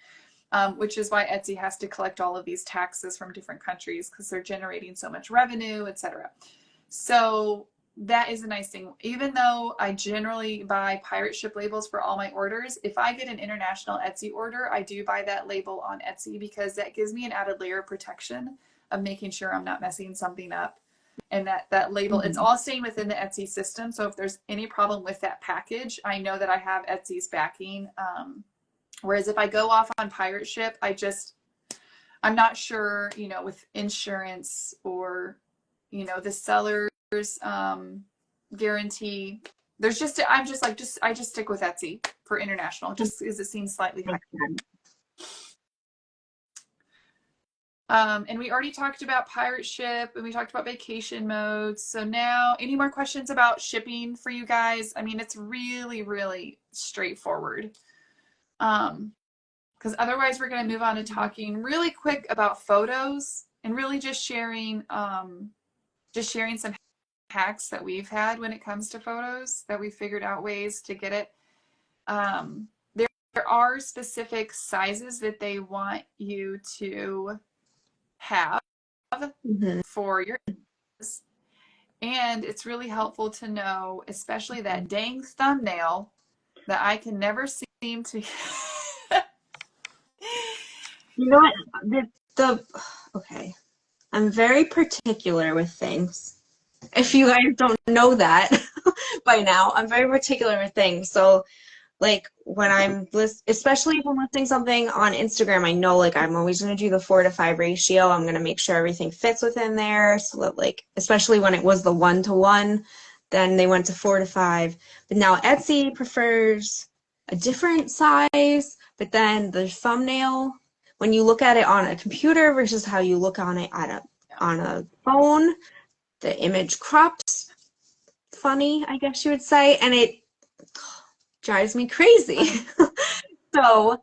which is why Etsy has to collect all of these taxes from different countries, because they're generating so much revenue, etc. So that is a nice thing. Even though I generally buy pirate ship labels for all my orders, if I get an international Etsy order, I do buy that label on Etsy, because that gives me an added layer of protection of making sure I'm not messing something up. And that label, it's all staying within the Etsy system. So if there's any problem with that package, I know that I have Etsy's backing. Whereas if I go off on pirate ship, I'm not sure, you know, with insurance or, you know, the seller's guarantee. There's just, I just stick with Etsy for international, just because it seems slightly higher. And we already talked about pirate ship, and we talked about vacation modes. So now, any more questions about shipping for you guys? I mean, it's really, really straightforward. Because otherwise we're going to move on to talking really quick about photos, and really just sharing some hacks that we've had when it comes to photos, that we figured out ways to get it. There are specific sizes that they want you to have for your images. And it's really helpful to know, especially that dang thumbnail that I can never seem to You know what? Okay. I'm very particular with things. If you guys don't know that by now, I'm very particular with things. So, like, when especially if I'm listing something on Instagram, I know, like, I'm always going to do the 4:5 ratio. I'm going to make sure everything fits within there. So that, like, especially when it was the 1:1, then they went to 4:5. But now Etsy prefers a different size, but then the thumbnail, when you look at it on a computer versus how you look on it on a phone, the image crops funny, I guess you would say, and it drives me crazy. So,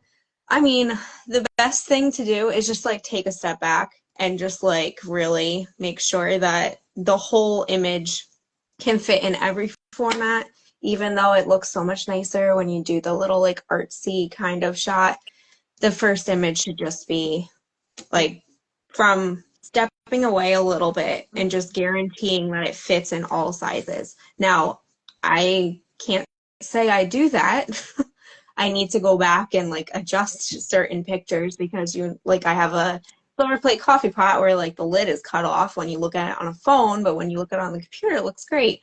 I mean, the best thing to do is just, like, take a step back and just, like, really make sure that the whole image can fit in every format, even though it looks so much nicer when you do the little, like, artsy kind of shot. The first image should just be, like, from stepping away a little bit and just guaranteeing that it fits in all sizes. Now, I can't say I do that. I need to go back and, like, adjust certain pictures, because I have a silver plate coffee pot where, like, the lid is cut off when you look at it on a phone, but when you look at it on the computer, it looks great.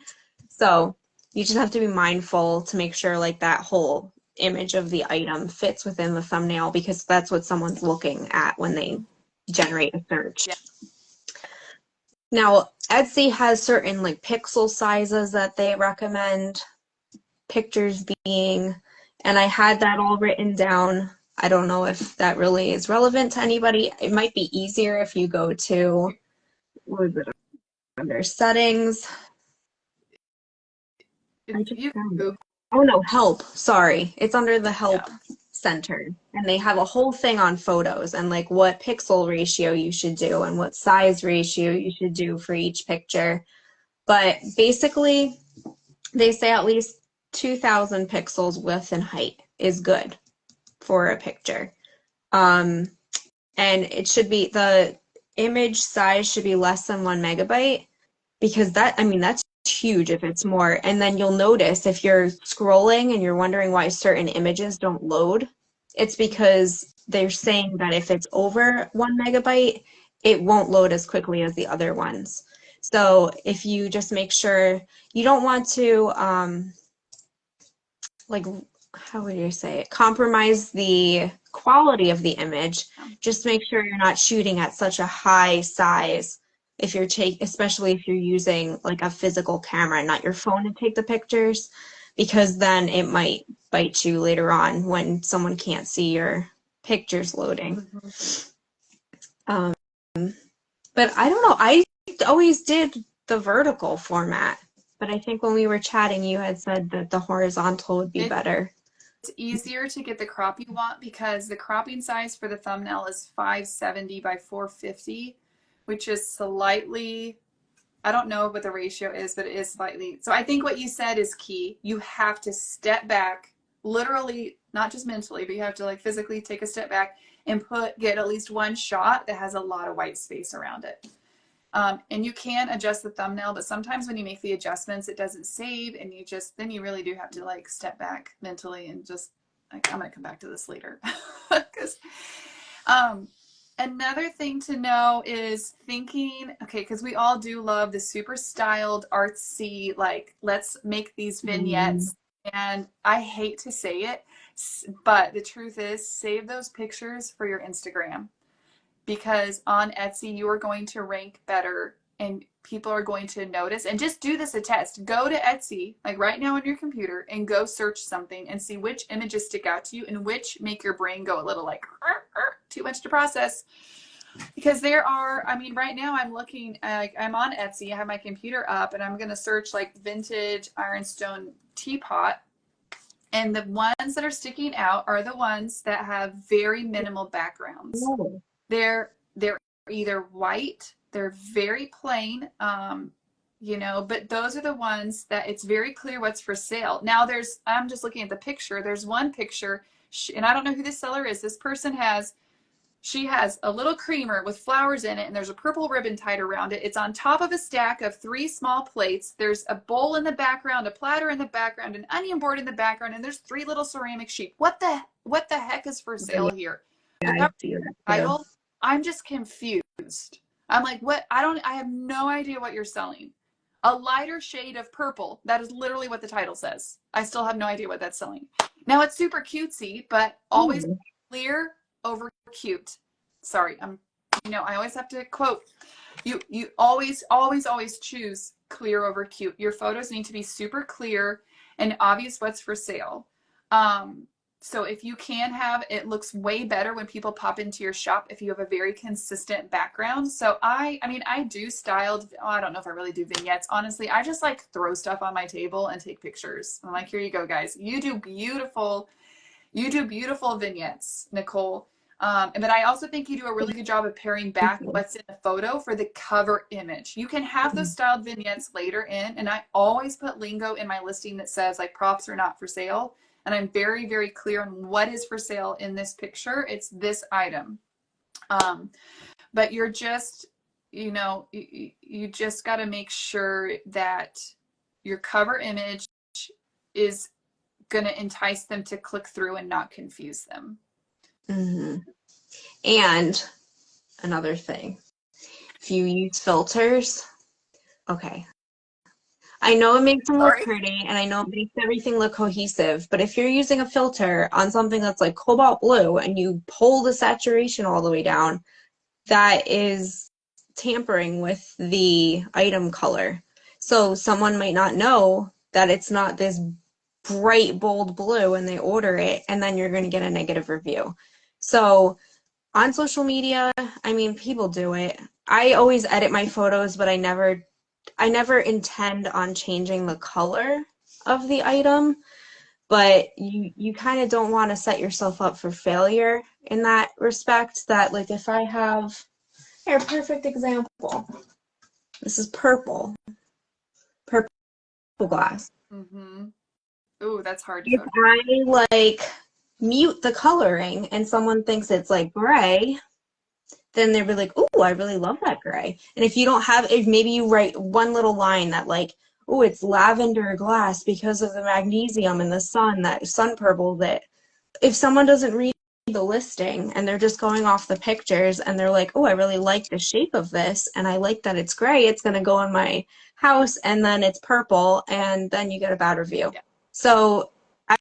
So you just have to be mindful to make sure, like, that whole image of the item fits within the thumbnail, because that's what someone's looking at when they generate a search. Yeah. Now, Etsy has certain, like, pixel sizes that they recommend pictures being, and I had that all written down. I don't know if that really is relevant to anybody. It might be easier if you go to, what was it, under settings. I just found it. Oh no, help. Sorry. It's under the help center. And they have a whole thing on photos and, like, what pixel ratio you should do and what size ratio you should do for each picture. But basically, they say at least 2,000 pixels width and height is good for a picture. And it should be, the image size should be less than 1 megabyte, because that's huge if it's more. And then you'll notice if you're scrolling and you're wondering why certain images don't load, it's because they're saying that if it's over 1 megabyte, it won't load as quickly as the other ones. So if you just make sure you don't want to, like, how would you say it, compromise the quality of the image, just make sure you're not shooting at such a high size if you're especially if you're using like a physical camera, not your phone to take the pictures, because then it might bite you later on when someone can't see your pictures loading. Mm-hmm. But I don't know, I always did the vertical format, but I think when we were chatting, you had said that the horizontal would be better. It's easier to get the crop you want because the cropping size for the thumbnail is 570 by 450, which is slightly, I don't know what the ratio is, but it is slightly. So I think what you said is key. You have to step back, literally, not just mentally, but you have to like physically take a step back and get at least one shot that has a lot of white space around it. And you can adjust the thumbnail, but sometimes when you make the adjustments, it doesn't save, and then you really do have to like step back mentally and just like, I'm gonna come back to this later. Because another thing to know is thinking, okay, because we all do love the super styled artsy, like let's make these vignettes. And I hate to say it, but the truth is, save those pictures for your Instagram. Because on Etsy, you are going to rank better and people are going to notice. And just do this a test. Go to Etsy, like right now on your computer, and go search something and see which images stick out to you and which make your brain go a little like, too much to process. Because there are, I mean, right now I'm looking, I'm on Etsy, I have my computer up, and I'm going to search like vintage ironstone teapot. And the ones that are sticking out are the ones that have very minimal backgrounds. Oh. They're either white, they're very plain, you know, but those are the ones that it's very clear what's for sale. Now I'm just looking at the picture. There's one picture, and I don't know who this seller is. This person she has a little creamer with flowers in it, and there's a purple ribbon tied around it. It's on top of a stack of 3 small plates. There's a bowl in the background, a platter in the background, an onion board in the background, and there's 3 little ceramic sheep. What the heck is for sale here? Yeah, I see that Title, I'm just confused. I'm like, what? I have no idea what you're selling. A lighter shade of purple. That is literally what the title says. I still have no idea what that's selling. Now it's super cutesy, but always clear over cute. Sorry, I always have to quote. You always choose clear over cute. Your photos need to be super clear and obvious what's for sale. So if you can have, it looks way better when people pop into your shop if you have a very consistent background. So I do styled, I don't know if I really do vignettes. Honestly, I just like throw stuff on my table and take pictures. I'm like, here you go, guys. You do beautiful vignettes, Nicole. But I also think you do a really good job of pairing back what's in the photo for the cover image. You can have those styled vignettes later in, and I always put lingo in my listing that says like props are not for sale. And I'm very, very clear on what is for sale in this picture. It's this item. But you're just, you just got to make sure that your cover image is going to entice them to click through and not confuse them. Mm-hmm. And another thing, if you use filters, okay, I know it makes them look pretty and I know it makes everything look cohesive, but if you're using a filter on something that's like cobalt blue and you pull the saturation all the way down, that is tampering with the item color. So someone might not know that it's not this bright, bold blue and they order it, and then you're going to get a negative review. So on social media, I mean, people do it. I always edit my photos, but I never intend on changing the color of the item, but you kind of don't want to set yourself up for failure in that respect. That like if I have here, perfect example. This is purple glass. Mm-hmm. Ooh, that's hard to If I like mute the coloring and someone thinks it's like gray, then they'll be like, "Ooh, I really love that gray." And if you don't have, if maybe you write one little line that like, "Ooh, it's lavender glass because of the magnesium and the sun, that sun purple," that if someone doesn't read the listing and they're just going off the pictures and they're like, oh, I really like the shape of this and I like that it's gray. It's going to go in my house, and then it's purple, and then you get a bad review. Yeah. So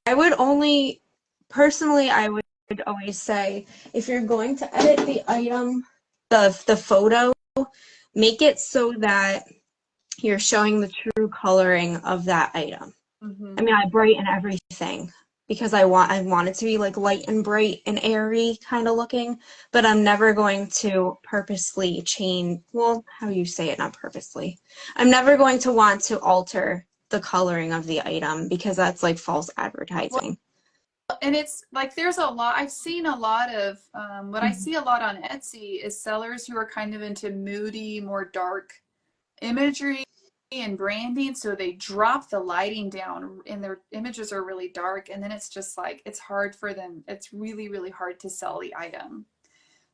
I would only, personally, I would always say if you're going to edit the item, the photo, make it so that you're showing the true coloring of that item. Mm-hmm. I mean, I brighten everything because I want it to be like light and bright and airy kind of looking, but I'm never going to purposely change, well, how you say it, not purposely. I'm never going to want to alter the coloring of the item because that's like false advertising. And it's like there's a lot, I've seen a lot of what I see a lot on Etsy is sellers who are kind of into moody, more dark imagery and branding, so they drop the lighting down and their images are really dark, and then it's just like it's hard for them, it's really, really hard to sell the item.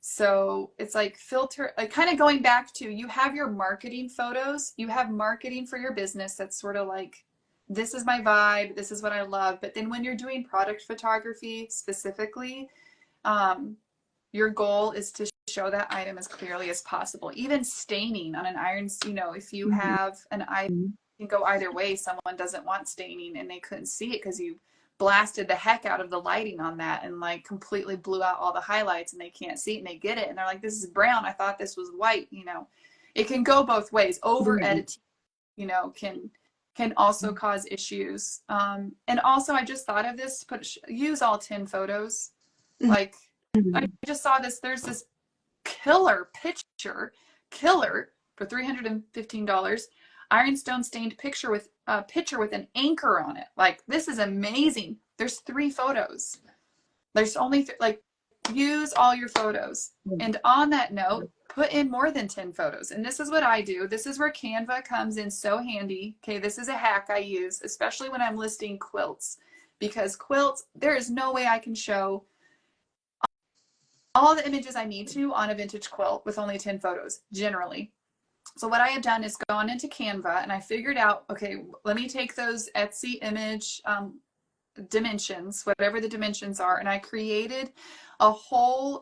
So it's like filter, like kind of going back to, you have your marketing photos, you have marketing for your business that's sort of like, this is my vibe, this is what I love. But then when you're doing product photography specifically, your goal is to show that item as clearly as possible. Even staining on an iron, you know, if you have an item, it can go either way. Someone doesn't want staining and they couldn't see it because you blasted the heck out of the lighting on that and like completely blew out all the highlights, and they can't see it and they get it and they're like, this is brown, I thought this was white. You know, it can go both ways. Over editing, you know, can also cause issues. And also I just thought of this, use all 10 photos. Like I just saw this, there's this killer for $315 ironstone stained picture with a picture with an anchor on it. Like, this is amazing. There's 3 photos. There's only like, use all your photos. And on that note, put in more than 10 photos. And this is what I do. This is where Canva comes in so handy. Okay, this is a hack I use, especially when I'm listing quilts, because quilts, there is no way I can show all the images I need to on a vintage quilt with only 10 photos, generally. So what I have done is gone into Canva and I figured out, okay, let me take those Etsy image dimensions, whatever the dimensions are, and I created a whole,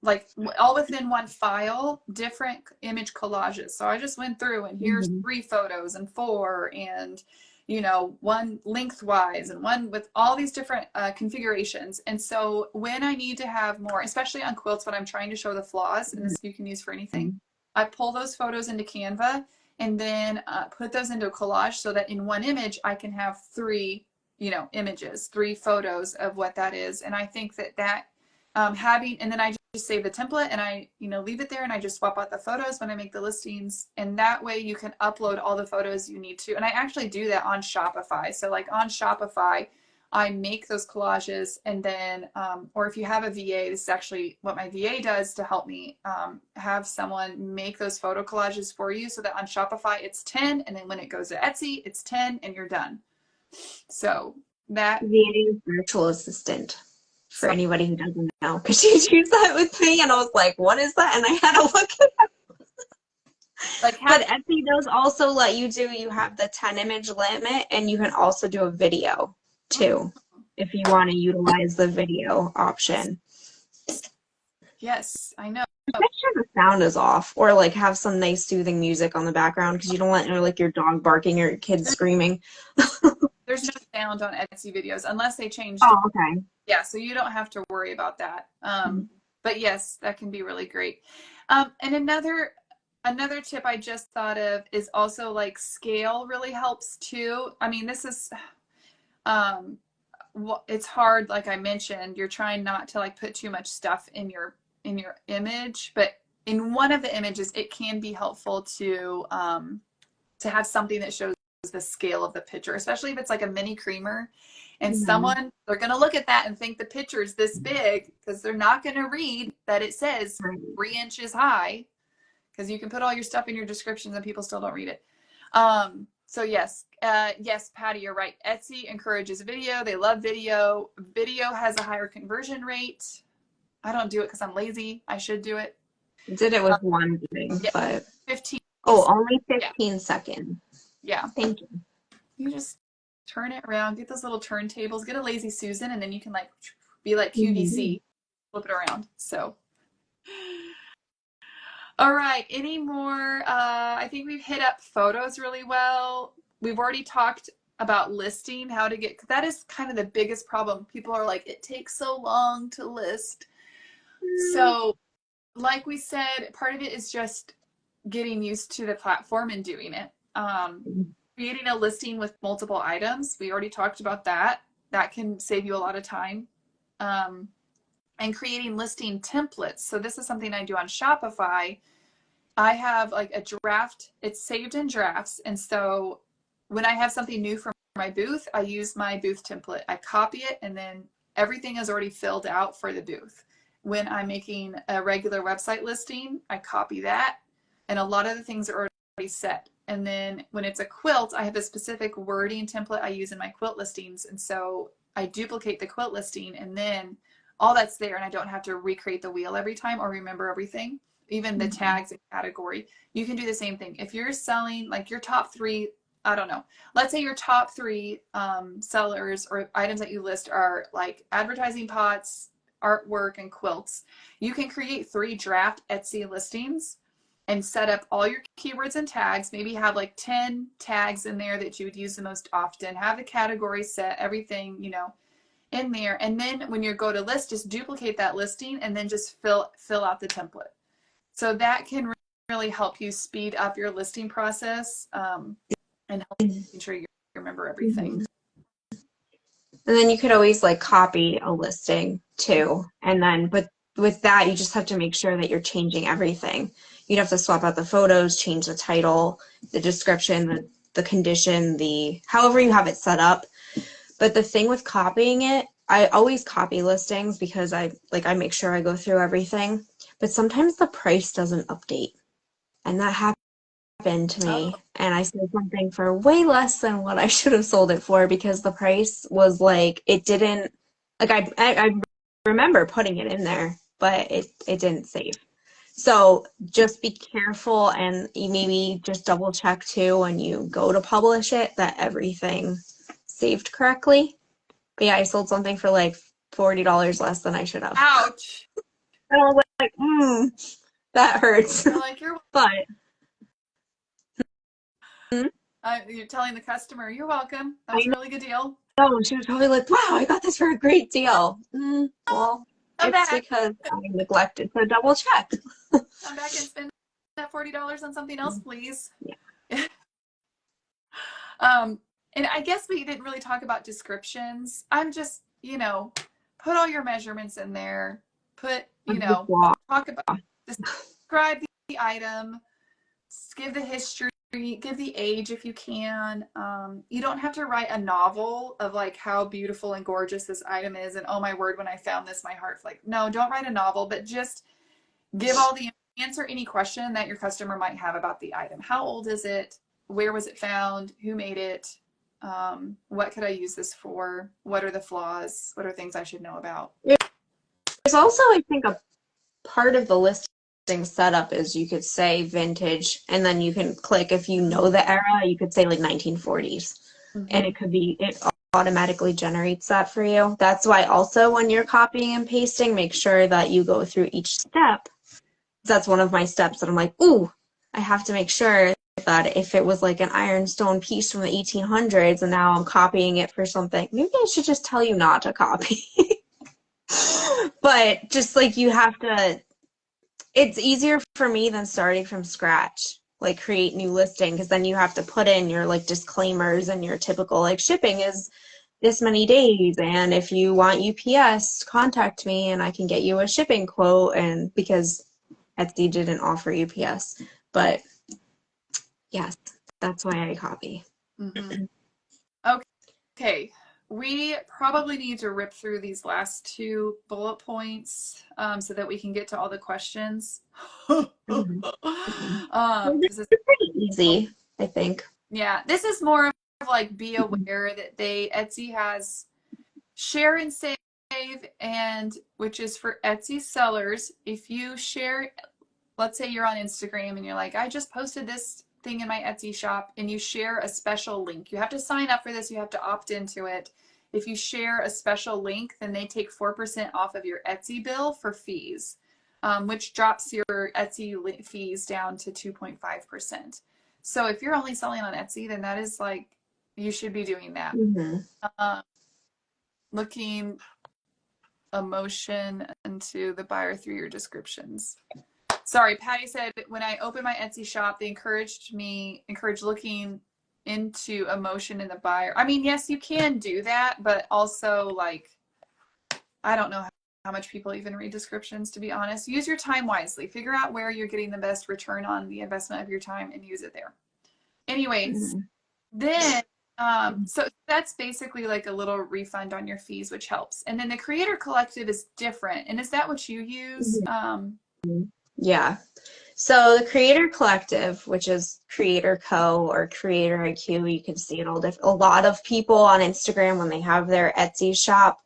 like all within one file, different image collages. So I just went through and here's 3 photos and 4 and, you know, 1 lengthwise and 1 with all these different configurations. And so when I need to have more, especially on quilts, when I'm trying to show the flaws, and this you can use for anything, I pull those photos into Canva and then put those into a collage so that in one image I can have 3, you know, images, 3 photos of what that is. And I think that having, and then I just save the template and I, you know, leave it there and I just swap out the photos when I make the listings. And that way you can upload all the photos you need to. And I actually do that on Shopify. So like on Shopify, I make those collages and then, or if you have a VA, this is actually what my VA does to help me have someone make those photo collages for you so that on Shopify it's 10. And then when it goes to Etsy, it's 10 and you're done. So that VA virtual assistant. For anybody who doesn't know, because she used that with me, and I was like, "What is that?" And I had to look it up. Like, but Etsy does also let you do. You have the 10 image limit, and you can also do a video too, if you want to utilize the video option. Yes, I know. Make sure the sound is off, or like have some nice soothing music on the background, because you don't want like your dog barking or your kids screaming. There's no sound on Etsy videos unless they change. Oh, okay. Yeah, so you don't have to worry about that. But yes, that can be really great. And another tip I just thought of is also like scale really helps too. I mean, this is it's hard, like I mentioned, you're trying not to like put too much stuff in your image, but in one of the images it can be helpful to have something that shows the scale of the picture, especially if it's like a mini creamer and someone, they're going to look at that and think the picture is this big because they're not going to read that it says 3 inches high, because you can put all your stuff in your descriptions and people still don't read it. So yes, Patty, you're right. Etsy encourages video. They love video. Video has a higher conversion rate. I don't do it because I'm lazy. I should do it. I did it with one thing, but 15. Oh, only 15 seconds. Yeah. Thank you. You just turn it around, get those little turntables, get a lazy Susan, and then you can like be like Mhm. QVC, flip it around. So, all right, any more? I think we've hit up photos really well. We've already talked about listing, how to get, that is kind of the biggest problem. People are like, it takes so long to list. So, like we said, part of it is just getting used to the platform and doing it. Creating a listing with multiple items, we already talked about that. That can save you a lot of time. Um, and creating listing templates. So this is something I do on Shopify. I have like a draft, it's saved in drafts. And so when I have something new for my booth, I use my booth template. I copy it and then everything is already filled out for the booth. When I'm making a regular website listing, I copy that. And a lot of the things are already set. And then when it's a quilt, I have a specific wording template I use in my quilt listings. And so I duplicate the quilt listing and then all that's there and I don't have to recreate the wheel every time or remember everything, even the tags and category. You can do the same thing. If you're selling like your top three, I don't know, let's say your top three sellers or items that you list are like advertising pots, artwork, and quilts. You can create 3 draft Etsy listings and set up all your keywords and tags. Maybe have like 10 tags in there that you would use the most often. Have the category set, everything, you know, in there. And then when you go to list, just duplicate that listing and then just fill out the template. So that can really help you speed up your listing process and help make sure you remember everything. Mhm. And then you could always like copy a listing too. And then, but with that, you just have to make sure that you're changing everything. You'd have to swap out the photos, change the title, the description, the condition, the however you have it set up. But the thing with copying it, I always copy listings because I make sure I go through everything. But sometimes the price doesn't update. And that happened to Oh, me. And I sold something for way less than what I should have sold it for because the price was like, it didn't, like I remember putting it in there, but it didn't save. So just be careful and you maybe just double check too when you go to publish it that everything saved correctly. But yeah, I sold something for like $40 less than I should have. ouch. And I was like, that hurts. You're like, But you're telling the customer, you're welcome. That was I a really good deal. know she was probably like, wow, I got this for a great deal. Well, Come it's back. because I neglected to double check. Come back and spend that $40 on something else, please. Yeah. um, and I guess we didn't really talk about descriptions. I'm just, you know, put all your measurements in there. Put, you know, talk about, describe the item, give the history, give the age if you can. You don't have to write a novel of like how beautiful and gorgeous this item is and oh my word, when I found this, my heart like, no, don't write a novel, but just give all the answer any question that your customer might have about the item. How old is it? Where was it found? Who made it? What could I use this for? What are the flaws? What are things I should know about? There's also, I think, a part of the listing setup is you could say vintage, and then you can click if you know the era, you could say like 1940s, and it could be, it automatically generates that for you. That's why also when you're copying and pasting, make sure that you go through each step. That's one of my steps that I'm like, ooh, I have to make sure that if it was like an ironstone piece from the 1800s and now I'm copying it for something, maybe I should just tell you not to copy. But just like you have to, it's easier for me than starting from scratch, like create new listing, because then you have to put in your like disclaimers and your typical like shipping is this many days, and if you want UPS, contact me and I can get you a shipping quote. And because Etsy didn't offer UPS, but yes, that's why I copy. Mm-hmm. Okay, we probably need to rip through these last 2 bullet points so that we can get to all the questions. This 'Cause is pretty easy, I think. yeah, this is more of like be aware that Etsy has share and save, and which is for Etsy sellers. If you share, let's say you're on Instagram and you're like, I just posted this thing in my Etsy shop, and you share a special link. You have to sign up for this, you have to opt into it. If you share a special link, then they take 4% off of your Etsy bill for fees, which drops your Etsy fees down to 2.5%. So if you're only selling on Etsy, then that is like, you should be doing that. Looking emotion into the buyer through your descriptions. Sorry, Patty said, when I opened my Etsy shop, they encouraged looking into emotion in the buyer. I mean, yes, you can do that, but also, like, I don't know how much people even read descriptions, to be honest. Use your time wisely. Figure out where you're getting the best return on the investment of your time and use it there. Anyways, then, so that's basically like a little refund on your fees, which helps. And then the Creator Collective is different. And is that what you use? Yeah. So the Creator Collective, which is Creator Co. or Creator IQ, you can see it all different. A lot of people on Instagram, when they have their Etsy shop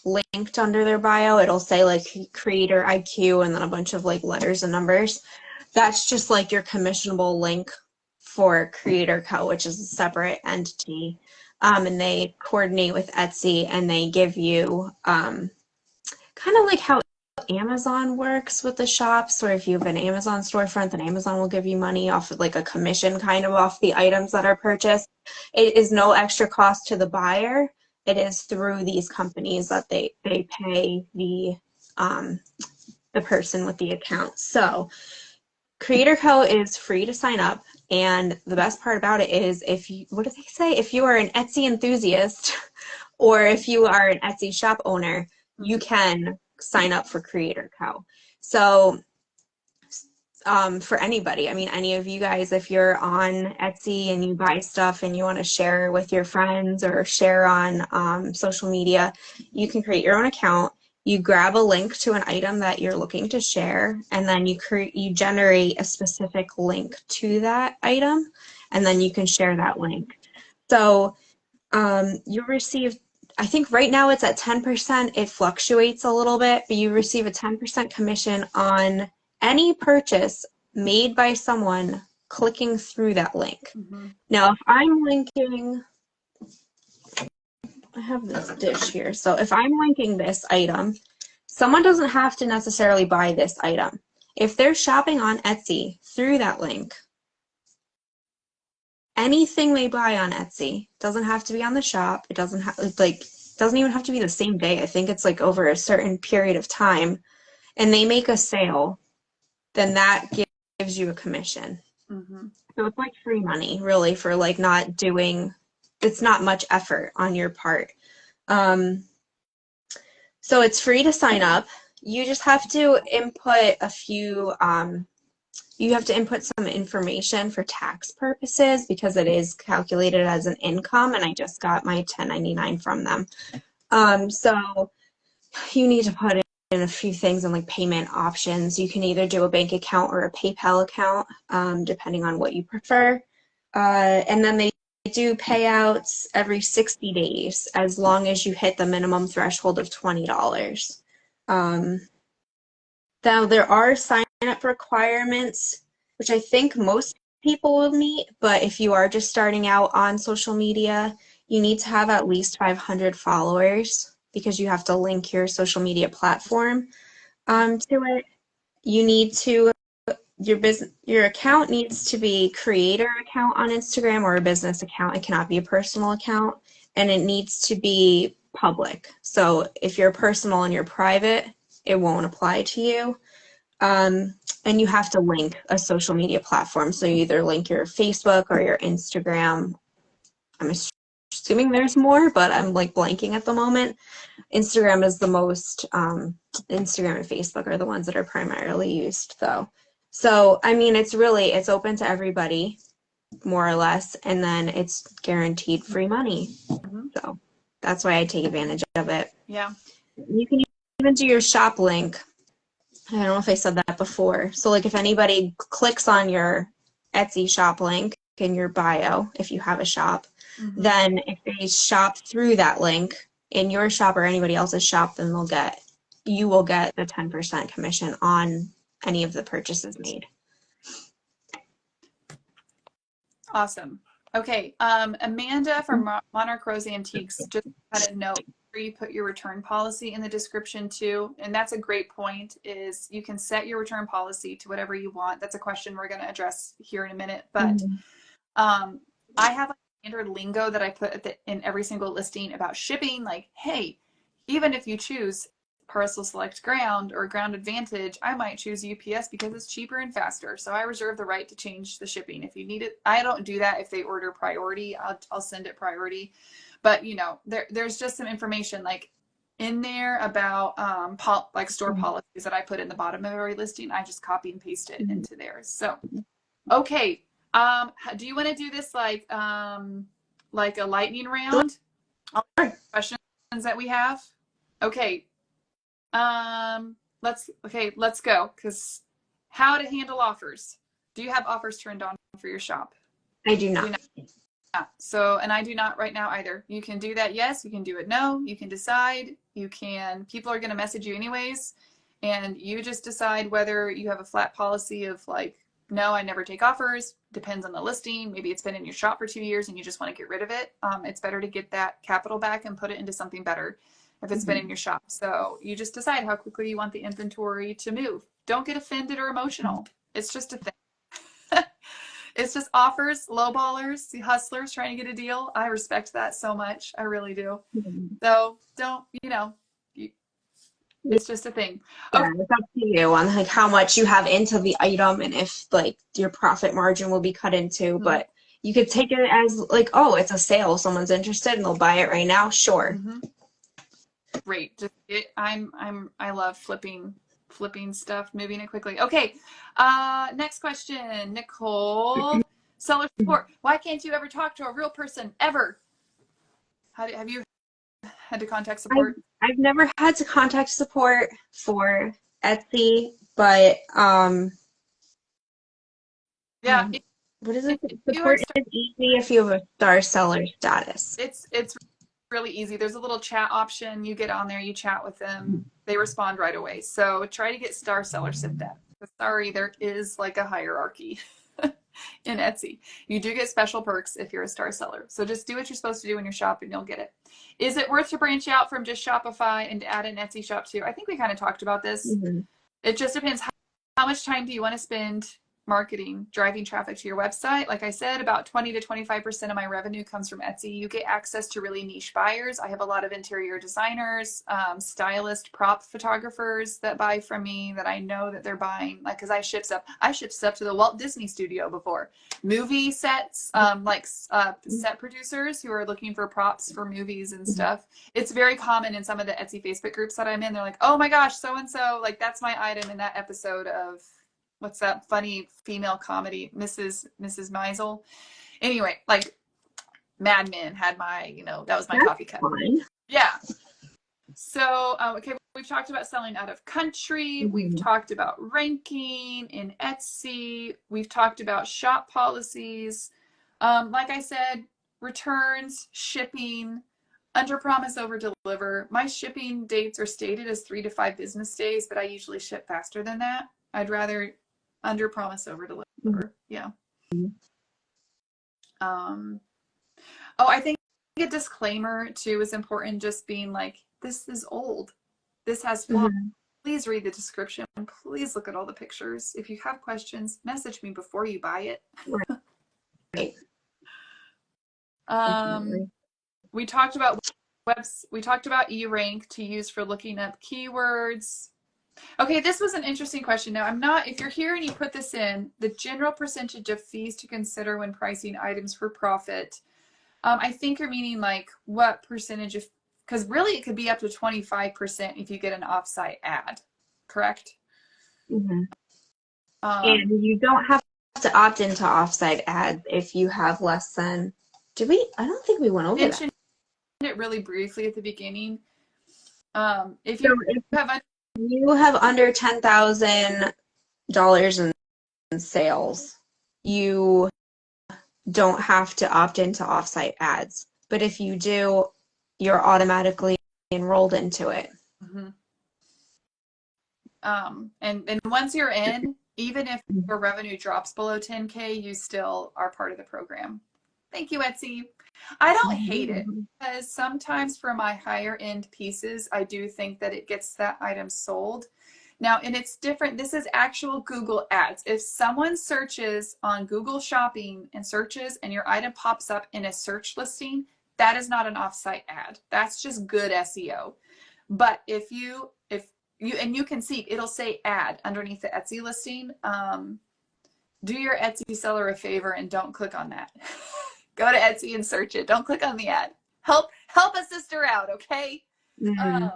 linked under their bio, it'll say like Creator IQ and then a bunch of like letters and numbers. That's just like your commissionable link for Creator Co., which is a separate entity. And they coordinate with Etsy and they give you kind of like how Amazon works with the shops, or if you have an Amazon storefront, then Amazon will give you money off of like a commission kind of off the items that are purchased. It is no extra cost to the buyer. It is through these companies that they pay the person with the account. So Creator Co. is free to sign up, and the best part about it is what do they say? If you are an Etsy enthusiast or if you are an Etsy shop owner, you can sign up for Creator Co. So for anybody, I mean, any of you guys, if you're on Etsy and you buy stuff and you want to share with your friends or share on social media, you can create your own account. You grab a link to an item that you're looking to share, and then you generate a specific link to that item, and then you can share that link. So you'll receive, I think right now it's at 10%. It fluctuates a little bit, but you receive a 10% commission on any purchase made by someone clicking through that link. Now, if I'm linking, I have this dish here. So if I'm linking this item, someone doesn't have to necessarily buy this item. If they're shopping on Etsy through that link, anything they buy on Etsy doesn't have to be on the shop. It doesn't even have to be the same day. I think it's like over a certain period of time, and they make a sale, then that gives you a commission. So it's like free money, really, for like not doing, it's not much effort on your part. So it's free to sign up. You just have to input a few, you have to input some information for tax purposes because it is calculated as an income, and I just got my 1099 from them. So you need to put in a few things on like payment options. You can either do a bank account or a PayPal account, depending on what you prefer. And then they do payouts every 60 days as long as you hit the minimum threshold of $20. Now there are sign-up requirements, which I think most people will meet, but if you are just starting out on social media, you need to have at least 500 followers because you have to link your social media platform to it. You need to, your account needs to be creator account on Instagram or a business account. It cannot be a personal account, and it needs to be public. So if you're personal and you're private, it won't apply to you. And you have to link a social media platform. So you either link your Facebook or your Instagram. I'm assuming there's more, but I'm like blanking at the moment. Instagram is the most, Instagram and Facebook are the ones that are primarily used though. So, I mean, it's open to everybody, more or less, and then it's guaranteed free money. So that's why I take advantage of it. Yeah. You can even do your shop link. I don't know if I said that before. So like if anybody clicks on your Etsy shop link in your bio, if you have a shop, then if they shop through that link in your shop or anybody else's shop, then you will get the 10% commission on any of the purchases made. Awesome. Okay, Amanda from Monarch Rose Antiques just had a note where you put your return policy in the description too, and that's a great point. Is you can set your return policy to whatever you want. That's a question we're going to address here in a minute, but Mhm. I have a standard lingo that I put in every single listing about shipping. Like, hey, even if you choose parcel select ground or ground advantage, I might choose UPS because it's cheaper and faster. So I reserve the right to change the shipping if you need it. I don't do that if they order priority. I'll send it priority. But you know, there's just some information like in there about like store policies that I put in the bottom of every listing. I just copy and paste it Mhm. into theirs. So okay. Do you want to do this like a lightning round? All the Sure. questions that we have. Okay. Let's go. Because how to handle offers. Do you have offers turned on for your shop? I do You do not. not. So, and I do not right now either. You can do that. Yes. You can do it. No. You can decide. You can. People are going to message you anyways, and you just decide whether you have a flat policy of like, no, I never take offers. Depends on the listing. Maybe it's been in your shop for 2 years and you just want to get rid of it. It's better to get that capital back and put it into something better if it's been in your shop. So you just decide how quickly you want the inventory to move. Don't get offended or emotional. It's just a thing. It's just offers, lowballers, hustlers trying to get a deal. I respect that so much. I really do. Mhm. So don't, it's just a thing. Yeah, Okay. it's up to you on like how much you have into the item and if like your profit margin will be cut into, but you could take it as like, oh, it's a sale. Someone's interested and they'll buy it right now. Sure. Mm-hmm. Great. I love flipping stuff, moving it quickly. Okay. Next question, Nicole. Seller support. Why can't you ever talk to a real person ever? Have you had to contact I've support? I've never had to contact support for Etsy, but Yeah. what is it? If you are, Support is easy if you have a star seller status. it's really easy. There's a little chat option. You get on there, you chat with them. They respond right away. So try to get star seller sit that. Sorry, there is like a hierarchy in Etsy. You do get special perks if you're a star seller. So just do what you're supposed to do in your shop and you'll get it. Is it worth to branch out from just Shopify and to add an Etsy shop too? I think we kind of talked about this. Mhm. It just depends how much time do you want to spend marketing, driving traffic to your website. Like I said, about 20 to 25% of my revenue comes from Etsy. You get access to really niche buyers. I have a lot of interior designers, stylist, prop photographers that buy from me that I know that they're buying. Like, because I shipped stuff to the Walt Disney Studio before. Movie sets, set producers who are looking for props for movies and stuff. It's very common in some of the Etsy Facebook groups that I'm in. They're like, oh my gosh, so and so, like that's my item in that episode of what's that funny female comedy, Mrs. Maisel. Anyway, like Mad Men had that was my That's coffee cup. fine. Yeah. So, okay, we've talked about selling out of country. We've Mhm. talked about ranking in Etsy. We've talked about shop policies. Like I said, returns, shipping, under promise, over deliver. My shipping dates are stated as 3 to 5 business days, but I usually ship faster than that. I'd rather under promise, over deliver. Yeah. Um, oh, I think a disclaimer too is important. Just being like, this is old. This has flaws. Mhm. Please read the description. Please look at all the pictures. If you have questions, message me before you buy it. Right. Um, Definitely. we talked about we talked about eRank to use for looking up keywords. Okay, this was an interesting question. Now, if you're here and you put this in, the general percentage of fees to consider when pricing items for profit. I think you're meaning like what percentage of, because really it could be up to 25% if you get an offsite ad, correct? Mhm. Um, And you don't have to opt into offsite ads if you have less than, did we? I don't think we went over that. mentioned it really briefly at the beginning. If So you if have, you have under $10,000 in sales, you don't have to opt into offsite ads. But if you do, you're automatically enrolled into it. mhm. And once you're in, even if your revenue drops below 10K, you still are part of the program. Thank you, Etsy. I don't hate it because sometimes for my higher end pieces, I do think that it gets that item sold. Now, and it's different. This is actual Google ads. If someone searches on Google Shopping and searches and your item pops up in a search listing, that is not an offsite ad. That's just good SEO. But if you and you can see it'll say ad underneath the Etsy listing, do your Etsy seller a favor and don't click on that. Go to Etsy and search it. Don't click on the ad. Help a sister out, okay? Mm.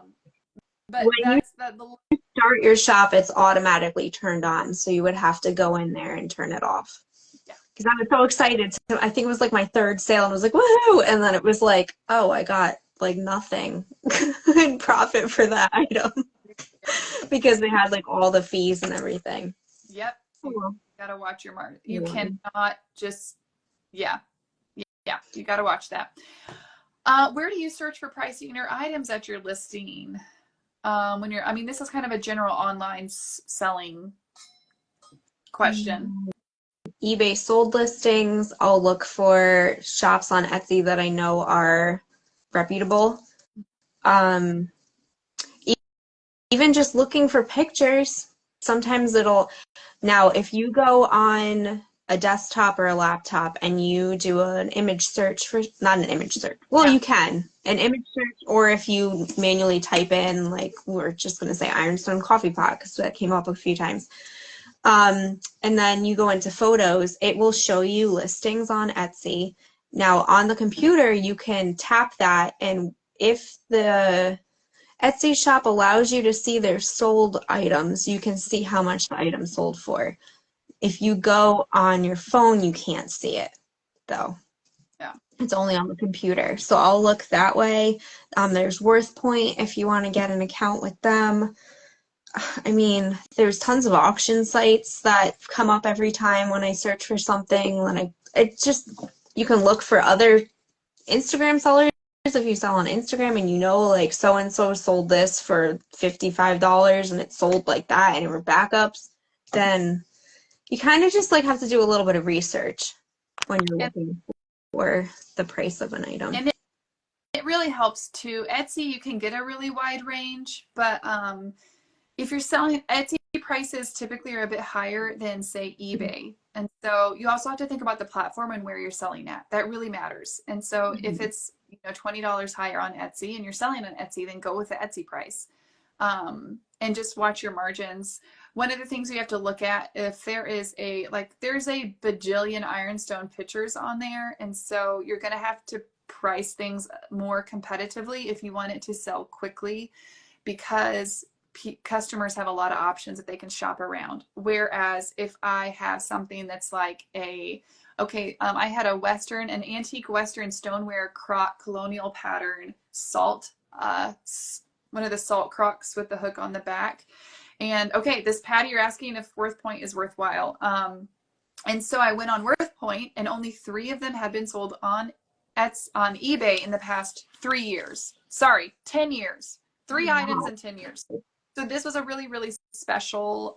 But When you that's the start your shop, it's automatically turned on, so you would have to go in there and turn it off. yeah. Because I was so excited. So I think it was like my third sale, and I was like, woohoo! And then it was like, oh, I got like nothing in profit for that item because they had like all the fees and everything. Yep. Oh, You well. gotta watch your market. You Yeah. cannot just yeah. Yeah. You gotta watch that. Where do you search for pricing your items at your listing? When you're, I mean, this is kind of a general online selling question. eBay sold listings. I'll look for shops on Etsy that I know are reputable. Um, even just looking for pictures. Sometimes now if you go on a desktop or a laptop and you do an image search not an image search. Well, Yeah. you can. An image search, or if you manually type in, like, we're just going to say ironstone coffee pot because that came up a few times. And then you go into photos, it will show you listings on Etsy. Now on the computer, you can tap that, and if the Etsy shop allows you to see their sold items, you can see how much the item sold for. If you go on your phone, you can't see it, though. Yeah. It's only on the computer. So I'll look that way. There's WorthPoint if you want to get an account with them. I mean, there's tons of auction sites that come up every time when I search for something. It's just, you can look for other Instagram sellers. If you sell on Instagram and you know, like, so and so sold this for $55 and it sold like that and it were backups, then you kind of just like have to do a little bit of research when you're looking for the price of an item. And it really helps too. Etsy, you can get a really wide range, but if you're selling, Etsy prices typically are a bit higher than, say, eBay. And so you also have to think about the platform and where you're selling at. That really matters. And so if it's $20 higher on Etsy and you're selling on Etsy, then go with the Etsy price. And just watch your margins. One of the things you have to look at, if there's a bajillion ironstone pictures on there, and so you're going to have to price things more competitively if you want it to sell quickly, because customers have a lot of options that they can shop around. Whereas if I have something that's like I had an antique Western stoneware crock colonial pattern salt, one of the salt crocks with the hook on the back. And okay, this Patty, you're asking if WorthPoint is worthwhile. And so I went on WorthPoint, and only 3 of them had been sold on eBay in the past 3 years. Sorry, 10 years. 3 items in 10 years. So this was a really, really special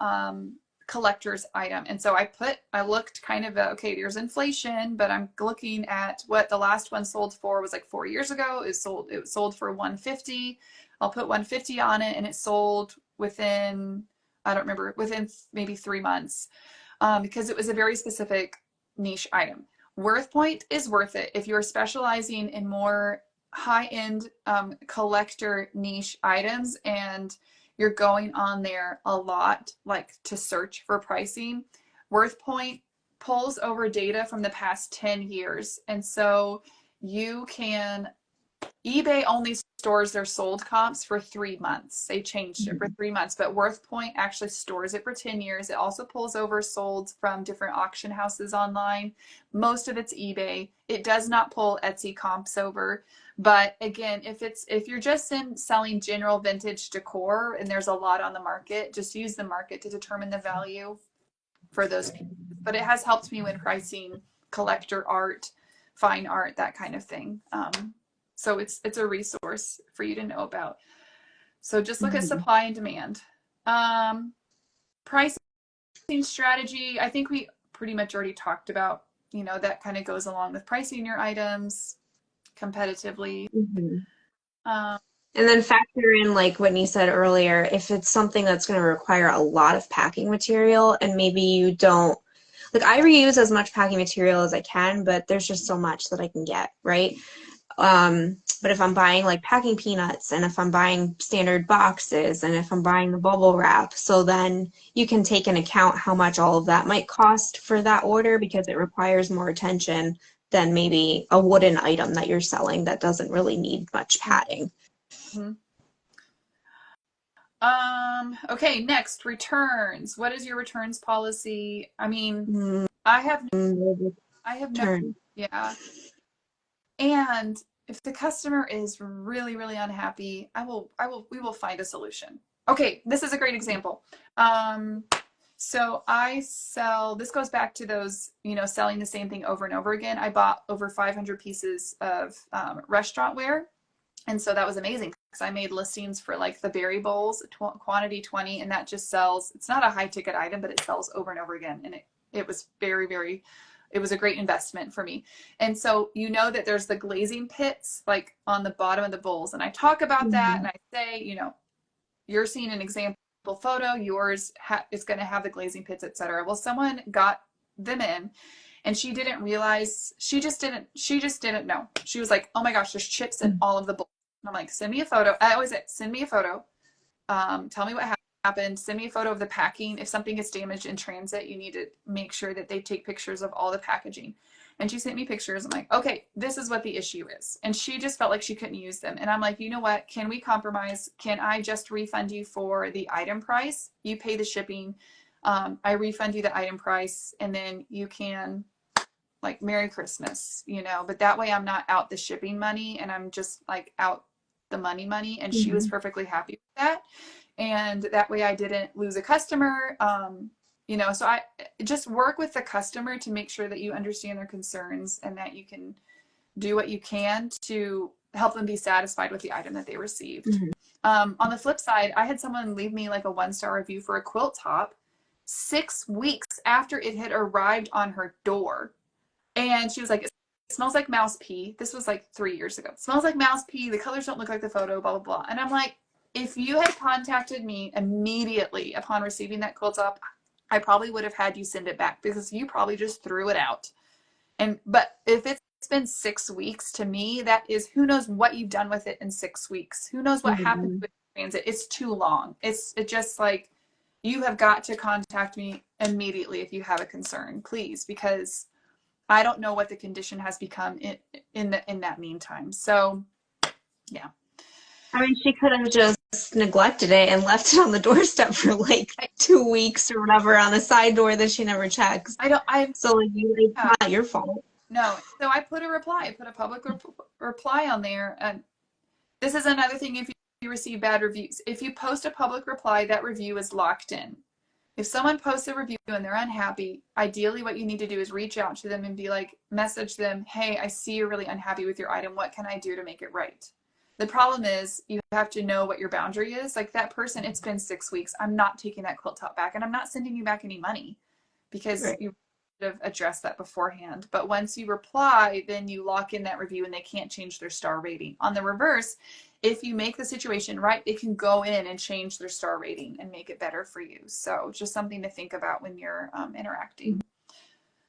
collector's item. And so I looked kind of, okay, there's inflation, but I'm looking at what the last one sold for was like 4 years ago. It sold for $150. I'll put $150 on it, and it sold within, I don't remember, within maybe 3 months, because it was a very specific niche item. WorthPoint is worth it if you're specializing in more high-end collector niche items and you're going on there a lot, like to search for pricing. WorthPoint pulls over data from the past 10 years. And so eBay only stores their sold comps for 3 months. They changed it for 3 months, but WorthPoint actually stores it for 10 years. It also pulls over solds from different auction houses online. Most of it's eBay. It does not pull Etsy comps over. But again, if you're just selling general vintage decor and there's a lot on the market, just use the market to determine the value for those pieces. But it has helped me when pricing collector art, fine art, that kind of thing. So it's a resource for you to know about. So just look at supply and demand. Pricing strategy, I think we pretty much already talked about you know, that kind of goes along with pricing your items competitively. Mhm. Um, And then factor in, like Whitney said earlier, if it's something that's going to require a lot of packing material and maybe you don't, like I reuse as much packing material as I can, but there's just so much that I can get, right? But if I'm buying like packing peanuts and if I'm buying standard boxes and if I'm buying the bubble wrap, so then you can take into account how much all of that might cost for that order because it requires more attention than maybe a wooden item that you're selling that doesn't really need much padding. mhm. Okay, next, returns. What is your returns policy? I mean, Mm, I have I have no, turn. yeah. And if the customer is really, really unhappy, we will find a solution. Okay, this is a great example. So I sell, this goes back to those, you know, selling the same thing over and over again. I bought over 500 pieces of restaurant ware. And so that was amazing because I made listings for like the berry bowls, quantity 20, and that just sells. It's not a high ticket item, but it sells over and over again. And it was very, very, it was a great investment for me. And so you know that there's the glazing pits like on the bottom of the bowls. And I talk about that and Mhm. I say, you know, you're seeing an example photo, yours is going to have the glazing pits, etc. Well, someone got them in and she didn't realize, she just didn't know. She was like, oh my gosh, there's chips in all of the bowls. And I'm like, send me a photo. I always say, send me a photo. Tell me what happened. Send me a photo of the packing. If something gets damaged in transit, you need to make sure that they take pictures of all the packaging. And she sent me pictures. I'm like, okay, this is what the issue is. And she just felt like she couldn't use them. And I'm like, you know what? Can we compromise? Can I just refund you for the item price? You pay the shipping. I refund you the item price, and then you can like Merry Christmas, you know, but that way I'm not out the shipping money and I'm just like out the money. And she was Mhm. perfectly happy with that. And that way I didn't lose a customer. You know, so I just work with the customer to make sure that you understand their concerns and that you can do what you can to help them be satisfied with the item that they received. Mhm. On the flip side, I had someone leave me like a 1-star review for a quilt top 6 weeks after it had arrived on her door. And she was like, it smells like mouse pee. This was like 3 years ago. It smells like mouse pee. The colors don't look like the photo, blah, blah, blah. And I'm like, if you had contacted me immediately upon receiving that quilt top, I probably would have had you send it back because you probably just threw it out. But if it's been 6 weeks, to me, that is, who knows what you've done with it in 6 weeks? Who knows what happened Mhm. with transit? It's too long. It just like, you have got to contact me immediately if you have a concern, please, because I don't know what the condition has become in that meantime. So yeah, I mean, she could have just neglected it and left it on the doorstep for like I 2 weeks or whatever on a side door that she never checks. I don't I So like, it's yeah, not your fault. no. So I put a reply. I put a public reply on there, and this is another thing. If you receive bad reviews, if you post a public reply, that review is locked in. If someone posts a review and they're unhappy, ideally what you need to do is reach out to them and be like, message them, hey, I see you're really unhappy with your item. What can I do to make it right? The problem is you have to know what your boundary is. Like that person, it's been 6 weeks. I'm not taking that quilt top back and I'm not sending you back any money because Right. you have addressed that beforehand. But once you reply, then you lock in that review and they can't change their star rating. On the reverse, if you make the situation right, it can go in and change their star rating and make it better for you. So just something to think about when you're interacting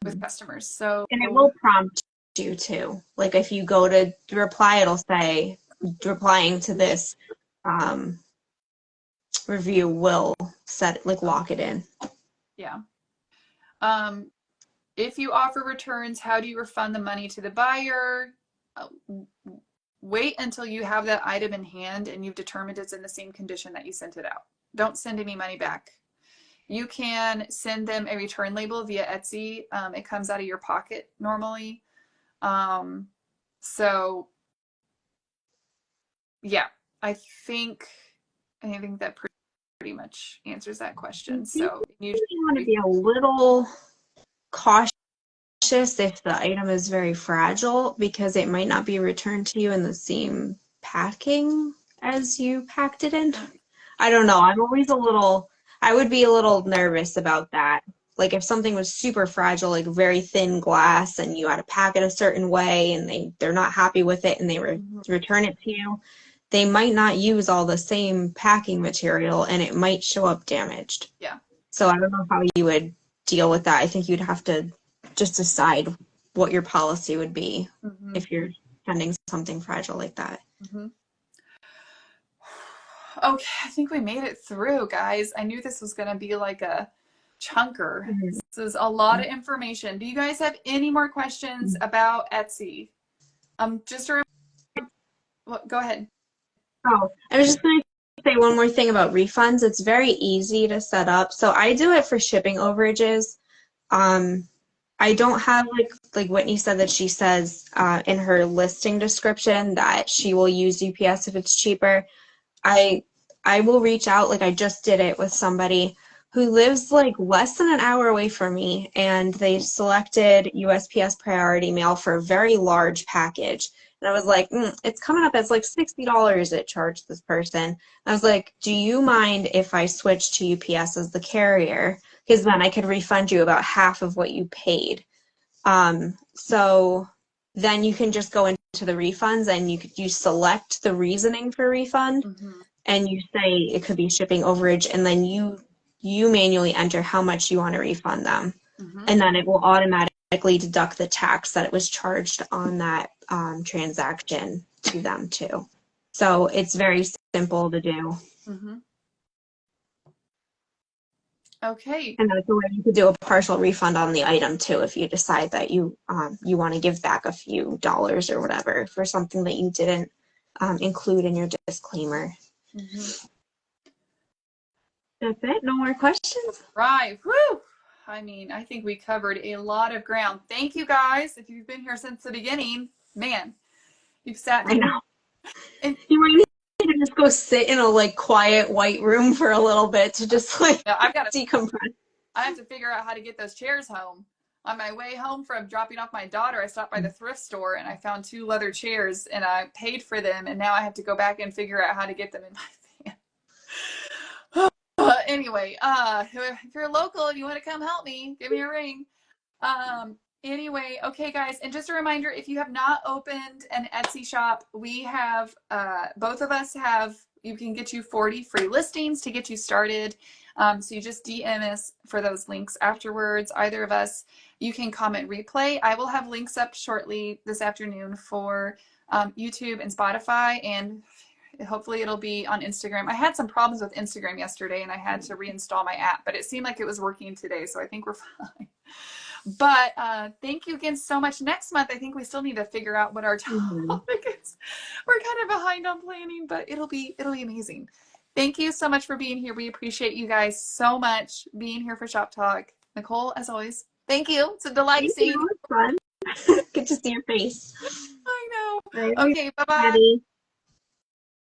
with customers. So And it will prompt you too. Like if you go to reply, it'll say replying to this um, review will set like lock it in. yeah. Um, if you offer returns, how do you refund the money to the buyer? Uh, Wait until you have that item in hand and you've determined it's in the same condition that you sent it out. Don't send any money back. You can send them a return label via Etsy. It comes out of your pocket normally. Um, so yeah, I think I think that pretty much answers that I question. think So you want to be a little cautious if the item is very fragile because it might not be returned to you in the same packing as you packed it in. I don't know. I'm always a little, I would be a little nervous about that. like if something was super fragile, like very thin glass, and you had to pack it a certain way, and they're not happy with it, and they return it to you, they might not use all the same packing material, and it might show up damaged. Yeah. So I don't know how you would deal with that. I think you'd have to just decide what your policy would be if you're sending something fragile like that. Okay, I think we made it through, guys. I knew this was going to be like a chunker. This is a lot of information. Do you guys have any more questions about Etsy? Just a go ahead. Oh, I was just going to say one more thing about refunds. It's very easy to set up. So I do it for shipping overages. I don't have like Whitney said that she says in her listing description that she will use UPS if it's cheaper. I will reach out, like I just did it with somebody who lives like less than an hour away from me, and they selected USPS priority mail for a very large package. And I was like, it's coming up as like $60 it charged this person. I was like, do you mind if I switch to UPS as the carrier? Because then I could refund you about half of what you paid. So then you can just go into the refunds and you select the reasoning for refund, and you say it could be shipping overage, and then you manually enter how much you want to refund them. And then it will automatically deduct the tax that it was charged on that transaction to them too. So it's very simple to do. Okay. And that's the way you could do a partial refund on the item too, if you decide that you want to give back a few dollars or whatever for something that you didn't include in your disclaimer. That's it. No more questions. Right. Woo! I mean, I think we covered a lot of ground. Thank you guys. If you've been here since the beginning, man, you've sat. I know. And you might need to just go sit in a like quiet white room for a little bit to just like I've got to decompress. I have to figure out how to get those chairs home. On my way home from dropping off my daughter, I stopped by the thrift store and I found 2 leather chairs and I paid for them, and now I have to go back and figure out how to get them in my van. Anyway, if you're local and you want to come help me, give me a ring. Anyway, okay, guys, and just a reminder, if you have not opened an Etsy shop, we have, both of us have, you can get you 40 free listings to get you started. So you just DM us for those links afterwards, either of us. You can comment replay. I will have links up shortly this afternoon for YouTube and Spotify, and hopefully it'll be on Instagram. I had some problems with Instagram yesterday and I had to reinstall my app, but it seemed like it was working today, so I think we're fine. But thank you again so much. Next month, I think we still need to figure out what our topic is. We're kind of behind on planning, but it'll be amazing. Thank you so much for being here. We appreciate you guys so much being here for Shop Talk. Nicole, as always, thank you. It's a delight seeing you. Fun. Good to see your face. I know. Right. Okay, bye-bye.